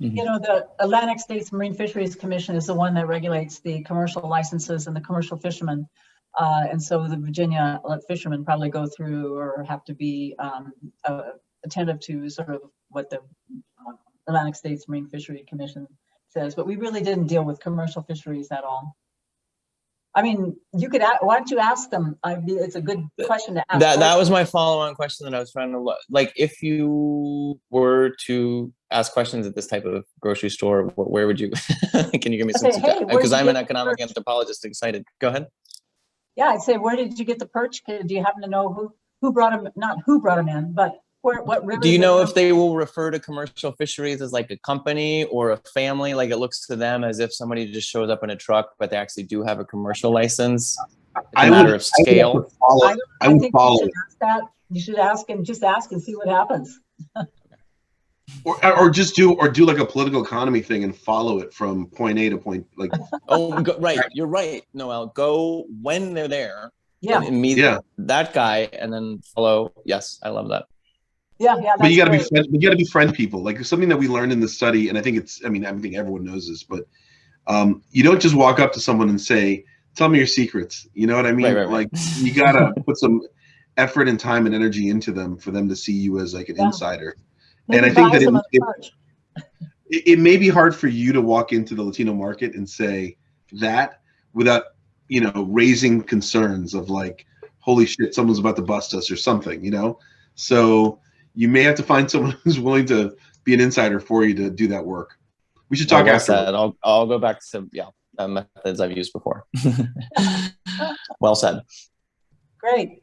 The Atlantic States Marine Fisheries Commission is the one that regulates the commercial licenses and the commercial fishermen. And so the Virginia fishermen probably go through or have to be attentive to sort of what the Atlantic States Marine Fishery Commission says. But we really didn't deal with commercial fisheries at all. I mean, you could. Why don't you ask them? It's a good question to ask. That was my follow-on question that I was trying to look. Like, if you were to ask questions at this type of grocery store, where would you? Can you give me some suggestions? Because I'm an economic anthropologist. Excited. Go ahead. Yeah, I'd say, where did you get the perch? Do you happen to know who brought them? Not who brought them in, but what river? Do you know if they will refer to commercial fisheries as like a company or a family? Like, it looks to them as if somebody just shows up in a truck, but they actually do have a commercial license. It's a matter of scale. I think you should ask that. You should ask and see what happens. Or do like a political economy thing and follow it from point A to point like. Right. You're right, Noel. Go when they're there. Yeah. And meet that guy, and then follow. Yes, I love that. Yeah. But you got to be friends. You got to be friend people. Like, something that we learned in the study, and I think I think everyone knows this, but you don't just walk up to someone and say, "Tell me your secrets." You know what I mean? Right. Like, you gotta put some effort and time and energy into them for them to see you as like an insider. Maybe, and I think that it may be hard for you to walk into the Latino market and say that without, raising concerns of like, holy shit, someone's about to bust us or something, So you may have to find someone who's willing to be an insider for you to do that work. We should talk after. I'll go back to methods I've used before. Well said. Great.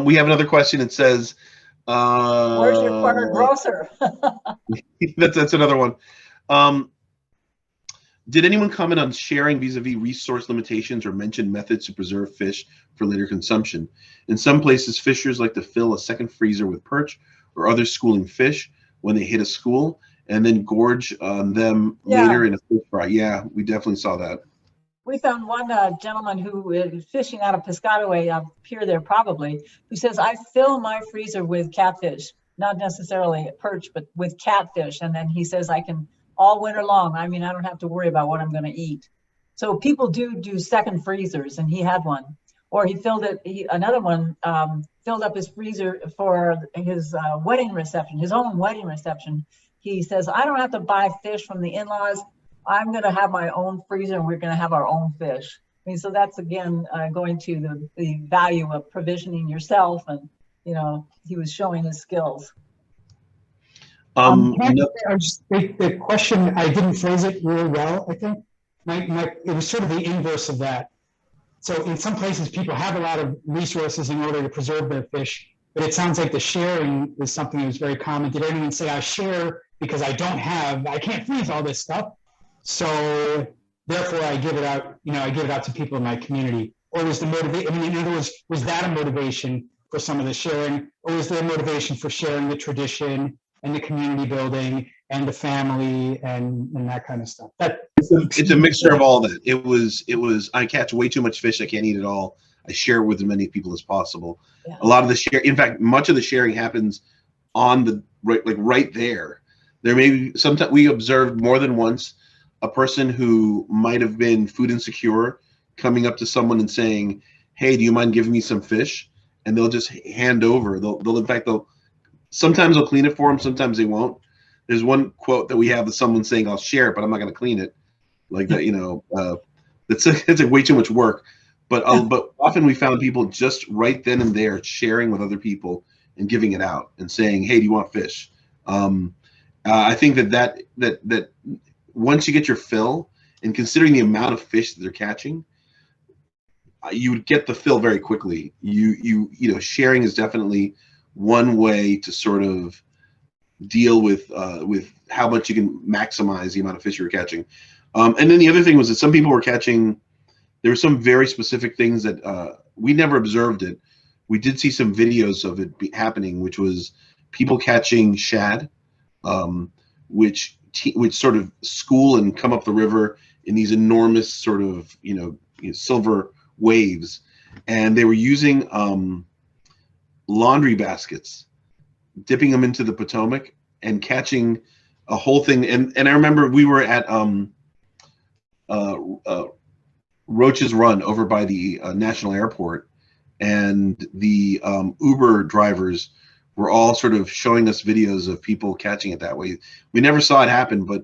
We have another question. It says, where's your corner grocer? that's another one. Did anyone comment on sharing vis-a-vis resource limitations or mention methods to preserve fish for later consumption? In some places, fishers like to fill a second freezer with perch or other schooling fish when they hit a school, and then gorge on them later in a fish fry. Yeah, we definitely saw that. We found one gentleman who is fishing out of Piscataway, up here there probably, who says, I fill my freezer with catfish, not necessarily perch, but with catfish. And then he says, I can all winter long. I mean, I don't have to worry about what I'm going to eat. So people do second freezers, and he had one. Or he filled it, another one filled up his freezer for his wedding reception, his own wedding reception. He says, I don't have to buy fish from the in-laws. I'm going to have my own freezer, and we're going to have our own fish. I mean, so that's, again, going to the value of provisioning yourself. And, he was showing his skills. The question, I didn't phrase it really well, I think. It was sort of the inverse of that. So in some places, people have a lot of resources in order to preserve their fish, but it sounds like the sharing is something that was very common. Did anyone say, I share because I can't freeze all this stuff, so therefore I give it out, I give it out to people in my community? Or was the motivation, in other words, was that a motivation for some of the sharing, or was there a motivation for sharing the tradition and the community building and the family and that kind of stuff? It's a mixture of all that. It was I catch way too much fish, I can't eat it all. I share with as many people as possible. Yeah. A lot of the share, in fact, much of the sharing happens on the right there. There may be sometimes we observed more than once a person who might have been food insecure coming up to someone and saying, hey, do you mind giving me some fish? And they'll just hand over. Sometimes they'll clean it for them, sometimes they won't. There's one quote that we have of someone saying, I'll share it, but I'm not going to clean it. Like that, it's way too much work. But often we found people just right then and there sharing with other people and giving it out and saying, hey, do you want fish? I think that once you get your fill, and considering the amount of fish that they're catching, you would get the fill very quickly. Sharing is definitely one way to sort of deal with how much you can maximize the amount of fish you're catching. And then the other thing was that some people were catching. There were some very specific things that we never observed it. We did see some videos of it happening, which was people catching shad, which sort of school and come up the river in these enormous sort of silver waves, and they were using laundry baskets, dipping them into the Potomac and catching a whole thing. And I remember we were at Roach's Run over by the National Airport, and the Uber drivers were all sort of showing us videos of people catching it that way. We never saw it happen, but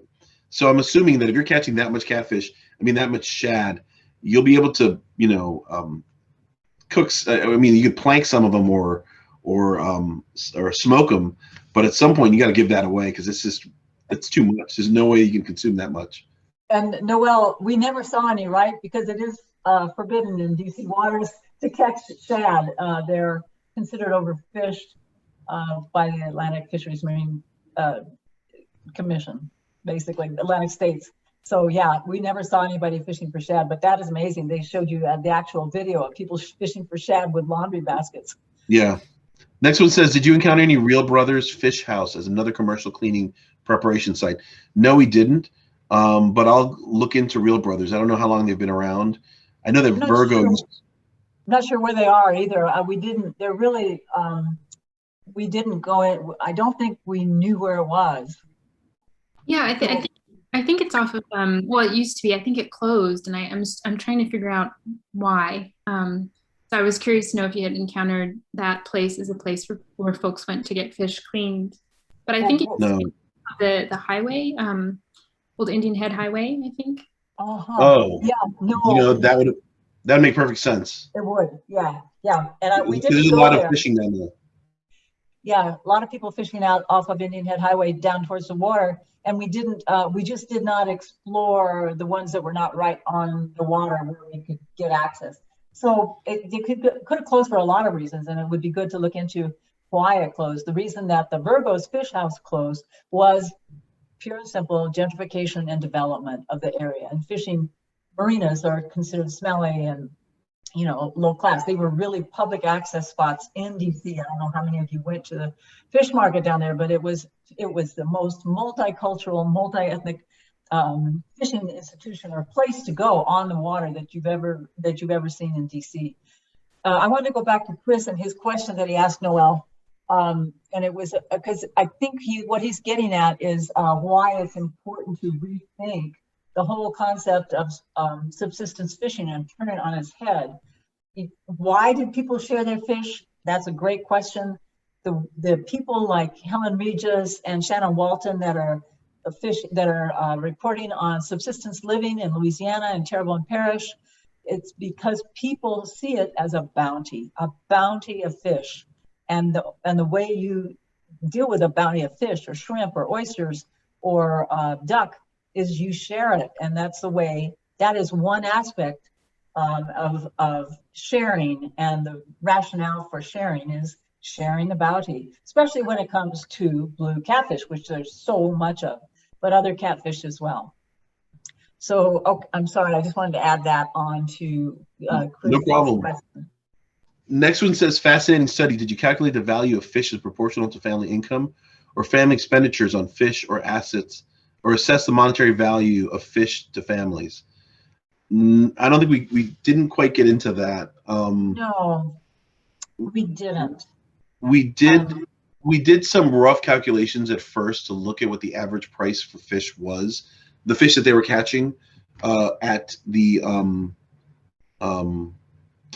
so I'm assuming that if you're catching that much catfish, that much shad, you'll be able to, cook. You could plank some of them or smoke them, but at some point you got to give that away because it's too much. There's no way you can consume that much. And Noel, we never saw any, right? Because it is forbidden in DC waters to catch shad. They're considered overfished by the Atlantic Fisheries Marine Commission, basically, Atlantic States. So yeah, we never saw anybody fishing for shad, but that is amazing. They showed you the actual video of people fishing for shad with laundry baskets. Yeah. Next one says, did you encounter any Real Brothers Fish House as another commercial cleaning preparation site? No, we didn't. But I'll look into Real Brothers. I don't know how long they've been around. I know that Virgo. I'm not sure where they are either. We didn't. They're really. We didn't go in. I don't think we knew where it was. Yeah, I think it's off of. Well, it used to be. I think it closed, and I'm trying to figure out why. So I was curious to know if you had encountered that place as a place where folks went to get fish cleaned. But I think it's the highway. Old Indian Head Highway, I think. Oh, yeah, no. that would make perfect sense. It would, yeah. And we did. There's a lot of fishing down there. Yeah, a lot of people fishing out off of Indian Head Highway down towards the water, and we didn't. We just did not explore the ones that were not right on the water where we could get access. So it could have closed for a lot of reasons, and it would be good to look into why it closed. The reason that the Virgo's Fish House closed was pure and simple gentrification and development of the area. And fishing marinas are considered smelly and, low class. They were really public access spots in DC. I don't know how many of you went to the fish market down there, but it was the most multicultural, multi-ethnic fishing institution or place to go on the water that you've ever seen in DC. I want to go back to Chris and his question that he asked Noel. And it was because I think what he's getting at is why it's important to rethink the whole concept of subsistence fishing and turn it on its head. Why did people share their fish? That's a great question. The people like Helen Regis and Shannon Walton that are reporting on subsistence living in Louisiana and Terrebonne Parish, it's because people see it as a bounty of fish. And the way you deal with a bounty of fish or shrimp or oysters or duck is you share it. And that's the way, that is one aspect of sharing, and the rationale for sharing is sharing the bounty, especially when it comes to blue catfish, which there's so much of, but other catfish as well. So, okay, I'm sorry, I just wanted to add that on to No problem. question. Next one says, fascinating study. Did you calculate the value of fish as proportional to family income or family expenditures on fish or assets, or assess the monetary value of fish to families? I don't think we didn't quite get into that. No, we didn't. We did some rough calculations at first to look at what the average price for fish was, the fish that they were catching at the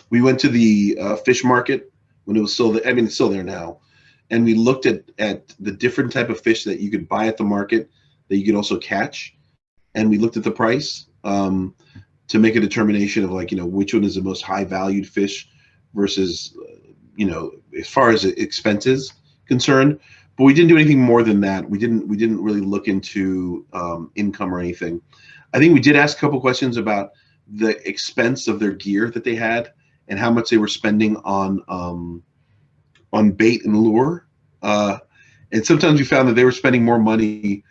we went to the fish market when it was still there. I mean, it's still there now. And we looked at the different type of fish that you could buy at the market that you could also catch. And we looked at the price to make a determination of, like, which one is the most high valued fish versus, as far as expenses concerned. But we didn't do anything more than that. We didn't really look into income or anything. I think we did ask a couple questions about the expense of their gear that they had and how much they were spending on bait and lure. And sometimes we found that they were spending more money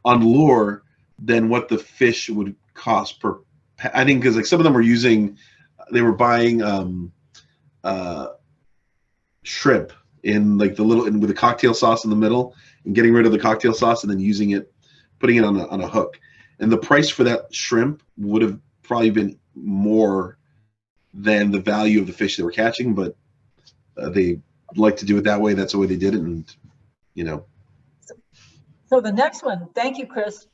on lure than what the fish would cost per. I think because, like, some of them they were buying shrimp in, like, with a cocktail sauce in the middle and getting rid of the cocktail sauce and then putting it on a hook. And the price for that shrimp would have probably been more than the value of the fish they were catching, but they like to do it that way. That's the way they did it, and So the next one, thank you, Chris.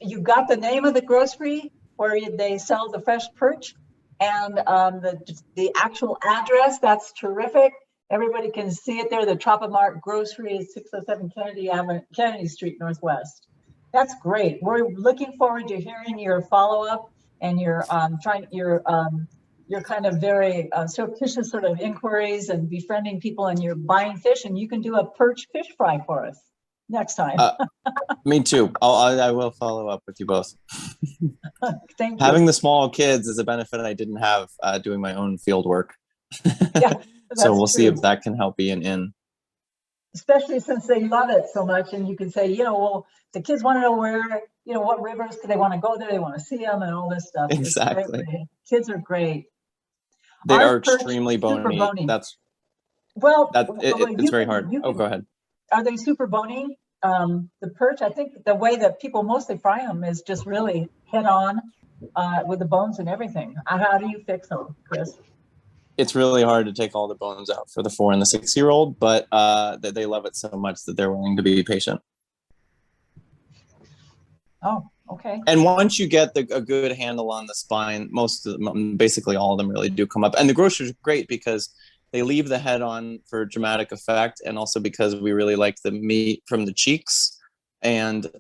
You got the name of the grocery where they sell the fresh perch, and the actual address. That's terrific. Everybody can see it there. The Tropomark Grocery is 607 Kennedy Street Northwest. That's great. We're looking forward to hearing your follow-up and your kind of very surreptitious sort of inquiries and befriending people, and you're buying fish, and you can do a perch fish fry for us next time. Me too. I will follow up with you both. Thank you. Having the small kids is a benefit I didn't have doing my own field work. Yeah, so we'll see true. if that can help be an in. Especially since they love it so much, and you can say, well, the kids want to know where, what rivers, because they want to go there, they want to see them, and all this stuff. Exactly. Kids are great. They are extremely bony. It's very hard. Go ahead. Are they super bony? The perch, I think the way that people mostly fry them is just really head on with the bones and everything. How do you fix them, Chris? It's really hard to take all the bones out for the 4 and the 6-year-old, but they love it so much that they're willing to be patient. Oh, okay. And once you get a good handle on the spine, basically all of them really do come up. And the grocers are great because they leave the head on for dramatic effect, and also because we really like the meat from the cheeks, and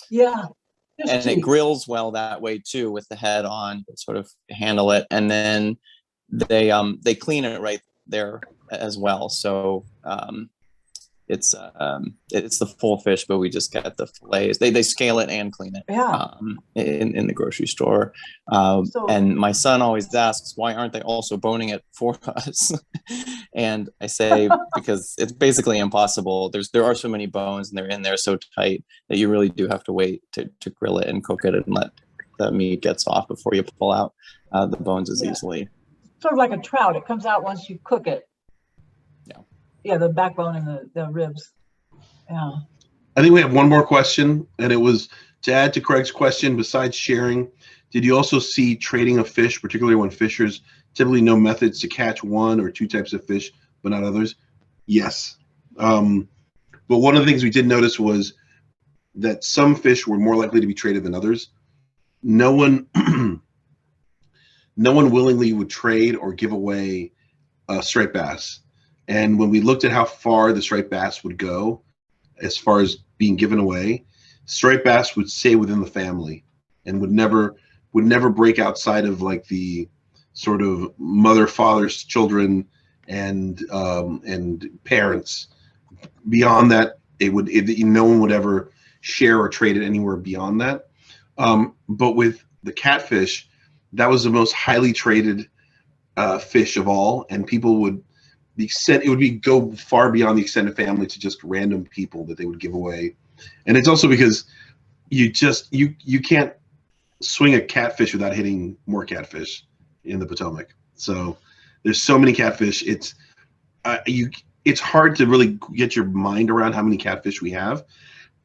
it grills well that way too, with the head on, sort of handle it, and then they clean it right there as well. So it's the full fish, but we just get the fillets. They scale it and clean it in the grocery store. And my son always asks, why aren't they also boning it for us? And I say, because it's basically impossible. There are so many bones, and they're in there so tight that you really do have to wait to grill it and cook it and let the meat get soft before you pull out the bones as easily. Sort of like a trout. It comes out once you cook it. Yeah, the backbone and the ribs. Yeah. I think we have one more question, and it was to add to Craig's question. Besides sharing, did you also see trading of fish, particularly when fishers typically know methods to catch one or two types of fish, but not others? Yes. But one of the things we did notice was that some fish were more likely to be traded than others. No one willingly would trade or give away striped bass. And when we looked at how far the striped bass would go as far as being given away, striped bass would stay within the family and would never break outside of, like, the sort of mother, father's children and parents. Beyond that, no one would ever share or trade it anywhere beyond that. But with the catfish, that was the most highly traded fish of all, and people would go far beyond the extended family to just random people that they would give away. And it's also because you can't swing a catfish without hitting more catfish in the Potomac. So there's so many catfish. It's hard to really get your mind around how many catfish we have.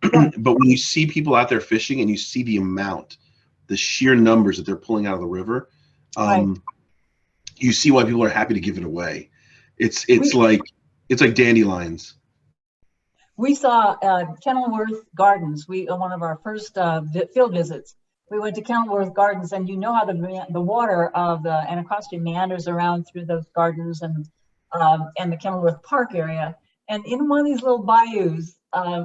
But when you see people out there fishing and you see the amount, the sheer numbers that they're pulling out of the river, you see why people are happy to give it away. It's like dandelions. We saw Kenilworth Gardens. One of our first field visits. We went to Kenilworth Gardens, and you know how the water of the Anacostia meanders around through those gardens and the Kenilworth Park area. And in one of these little bayous,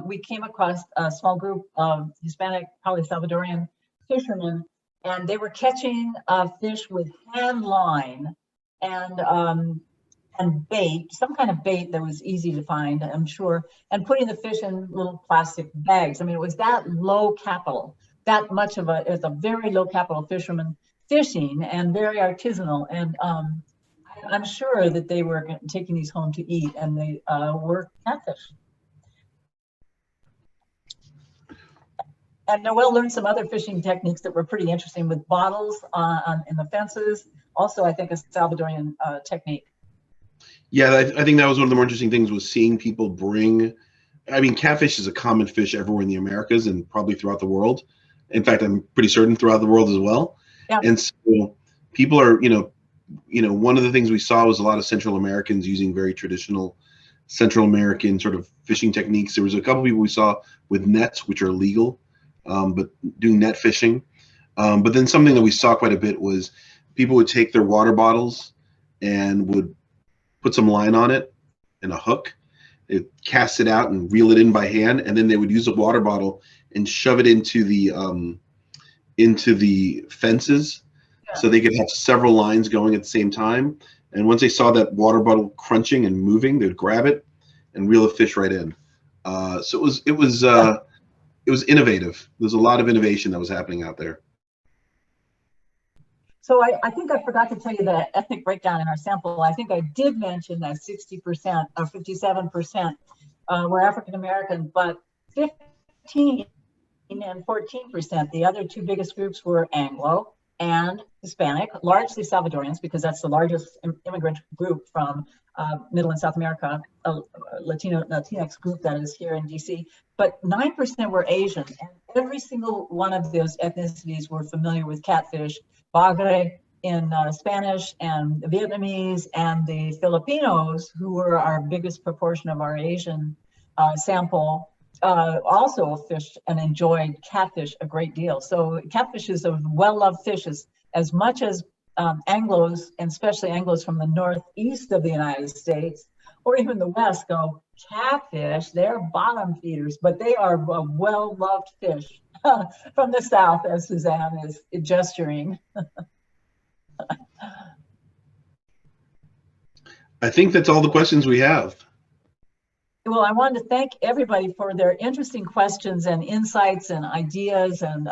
we came across a small group of Hispanic, probably Salvadorian fishermen, and they were catching fish with hand line and bait, some kind of bait that was easy to find, I'm sure, and putting the fish in little plastic bags. I mean, it was that low capital, that much of it's a very low capital fisherman fishing and very artisanal. And I'm sure that they were taking these home to eat, and they were catfish. And Noelle learned some other fishing techniques that were pretty interesting with bottles in the fences. Also, I think a Salvadorian technique. Yeah, I think that was one of the more interesting things, was seeing people bring, I mean, catfish is a common fish everywhere in the Americas and probably throughout the world. In fact, I'm pretty certain throughout the world as well. Yeah. And so people are, one of the things we saw was a lot of Central Americans using very traditional Central American sort of fishing techniques. There was a couple people we saw with nets, which are legal, but doing net fishing. But then something that we saw quite a bit was people would take their water bottles and would put some line on it and a hook. They'd cast it out and reel it in by hand, and then they would use a water bottle and shove it into the fences, so they could have several lines going at the same time. And once they saw that water bottle crunching and moving, they'd grab it and reel the fish right in. So it was innovative. There's a lot of innovation that was happening out there. So I think I forgot to tell you the ethnic breakdown in our sample. I think I did mention that 60% or 57% were African American, but 15 and 14%, the other two biggest groups were Anglo and Hispanic, largely Salvadorians, because that's the largest immigrant group from Middle and South America, a Latinx group that is here in DC. But 9% were Asian, and every single one of those ethnicities were familiar with catfish, bagre in Spanish, and the Vietnamese, and the Filipinos, who were our biggest proportion of our Asian sample, also fished and enjoyed catfish a great deal. So catfish is a well-loved fish, as much as Anglos, and especially Anglos from the northeast of the United States, or even the West, go, catfish, they're bottom feeders, but they are a well-loved fish from the South, as Suzanne is gesturing. I think that's all the questions we have. Well, I wanted to thank everybody for their interesting questions and insights and ideas. And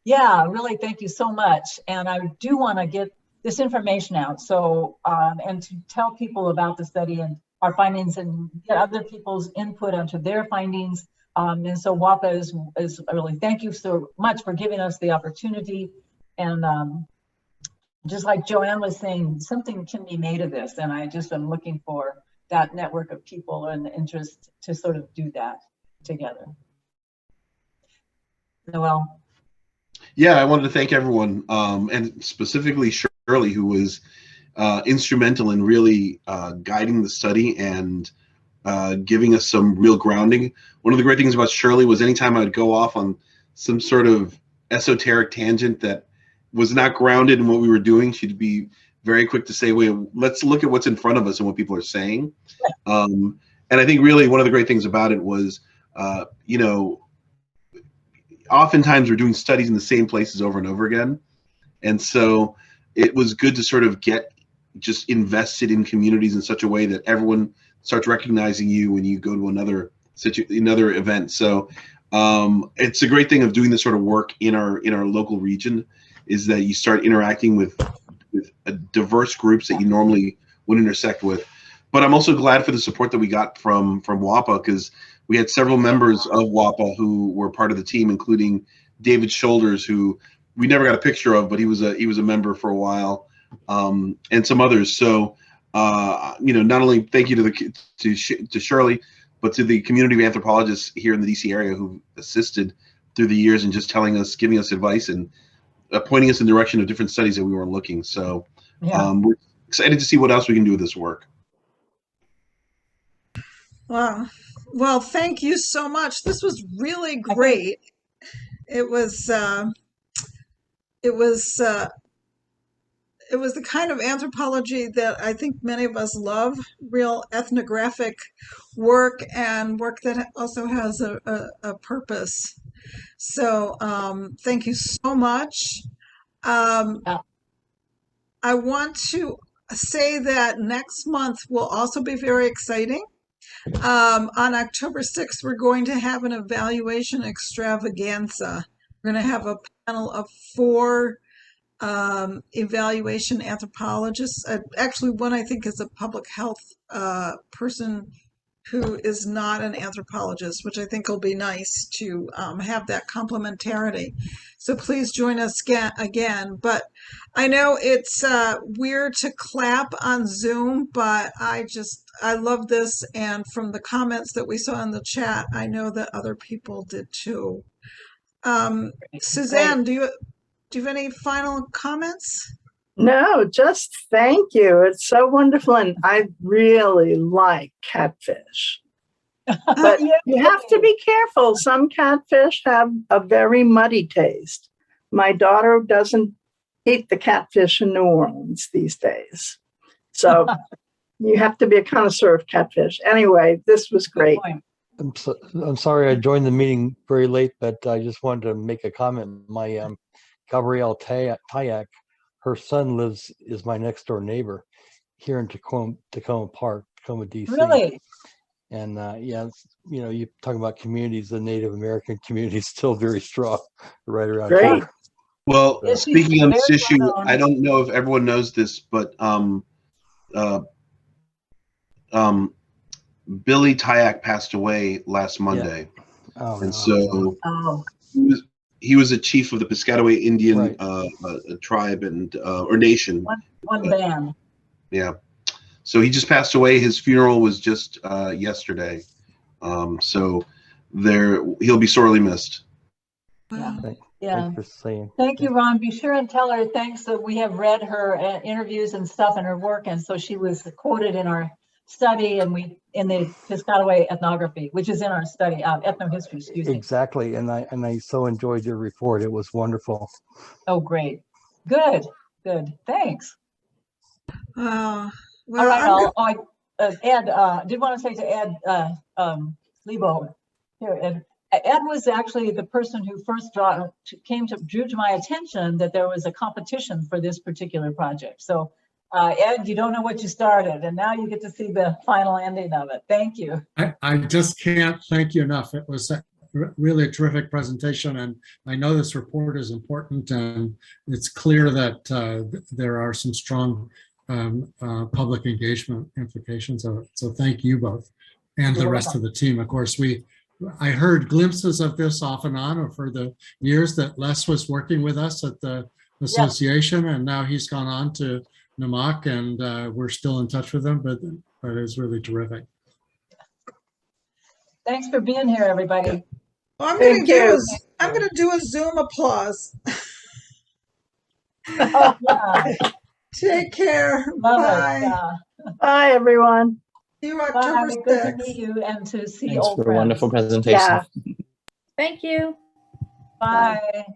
yeah, really thank you so much. And I do want to get this information out. So, and to tell people about the study and our findings and get other people's input onto their findings. And so WAPA is really, thank you so much for giving us the opportunity. And just like Joanne was saying, something can be made of this. And I just am looking for that network of people and interest to sort of do that together. Noelle. Yeah, I wanted to thank everyone, and specifically Shirley, who was instrumental in really guiding the study and giving us some real grounding. One of the great things about Shirley was anytime I would go off on some sort of esoteric tangent that was not grounded in what we were doing, she'd be very quick to say, wait, let's look at what's in front of us and what people are saying. And I think really one of the great things about it was, oftentimes we're doing studies in the same places over and over again. And so it was good to sort of get just invested in communities in such a way that everyone starts recognizing you when you go to another event. So it's a great thing of doing this sort of work in our local region, is that you start interacting with diverse groups that you normally would intersect with. But I'm also glad for the support that we got from WAPA, because we had several members of WAPA who were part of the team, including David Shoulders, who we never got a picture of, but he was a member for a while, and some others. So not only thank you to Shirley, but to the community of anthropologists here in the DC area who assisted through the years and just giving us advice and pointing us in the direction of different studies that we weren't looking. So we're excited to see what else we can do with this work. Wow. Well, thank you so much. This was really great. It was the kind of anthropology that I think many of us love, real ethnographic work and work that also has a purpose. So thank you so much. I want to say that next month will also be very exciting. On October 6th, we're going to have an evaluation extravaganza. We're going to have a panel of 4 evaluation anthropologists. Actually, one I think is a public health person who is not an anthropologist, which I think will be nice to have that complementarity. So please join us again. But I know it's weird to clap on Zoom, but I love this. And from the comments that we saw in the chat, I know that other people did too. Suzanne, do you have any final comments? No, just thank you. It's so wonderful. And I really like catfish. But you have to be careful. Some catfish have a very muddy taste. My daughter doesn't eat the catfish in New Orleans these days. So you have to be a connoisseur of catfish. Anyway, this was great. I'm sorry I joined the meeting very late, but I just wanted to make a comment. My Gabrielle Tayak, her son is my next door neighbor here in Tacoma Park, Tacoma, DC. Really? And you talk about communities, the Native American community is still very strong right around here. Well, speaking on this issue, I don't know if everyone knows this, but Billy Tayak passed away last Monday. Yeah. Oh, and so he was a chief of the Piscataway Indian tribe and or nation. One band. Yeah. So he just passed away. His funeral was just yesterday. So he'll be sorely missed. Yeah. Thanks for saying. Thank you, Ron. Be sure and tell her thanks that we have read her interviews and stuff and her work, and so she was quoted in our study and in the Piscataway ethnography, which is in our study, ethnohistory, excuse me. Exactly, and I so enjoyed your report. It was wonderful. Oh, great. Good. Thanks. Well, all right, Ed, did want to say to Ed Lebo here, Ed. Ed was actually the person who first drew to my attention that there was a competition for this particular project. So Ed, you don't know what you started, and now you get to see the final ending of it. Thank you. I just can't thank you enough. It was really a terrific presentation, and I know this report is important, and it's clear that there are some strong public engagement implications of it. So thank you both, and the rest of the team. Of course, I heard glimpses of this off and on over the years that Les was working with us at the association, and now he's gone on to Namak, and we're still in touch with him, but it's really terrific. Thanks for being here, everybody. Well, I'm going to do a Zoom applause. Take care. Bye. Bye, everyone. See you October 6th. Good to meet you and to see Thanks old for friends. a wonderful presentation. Thank you. Bye.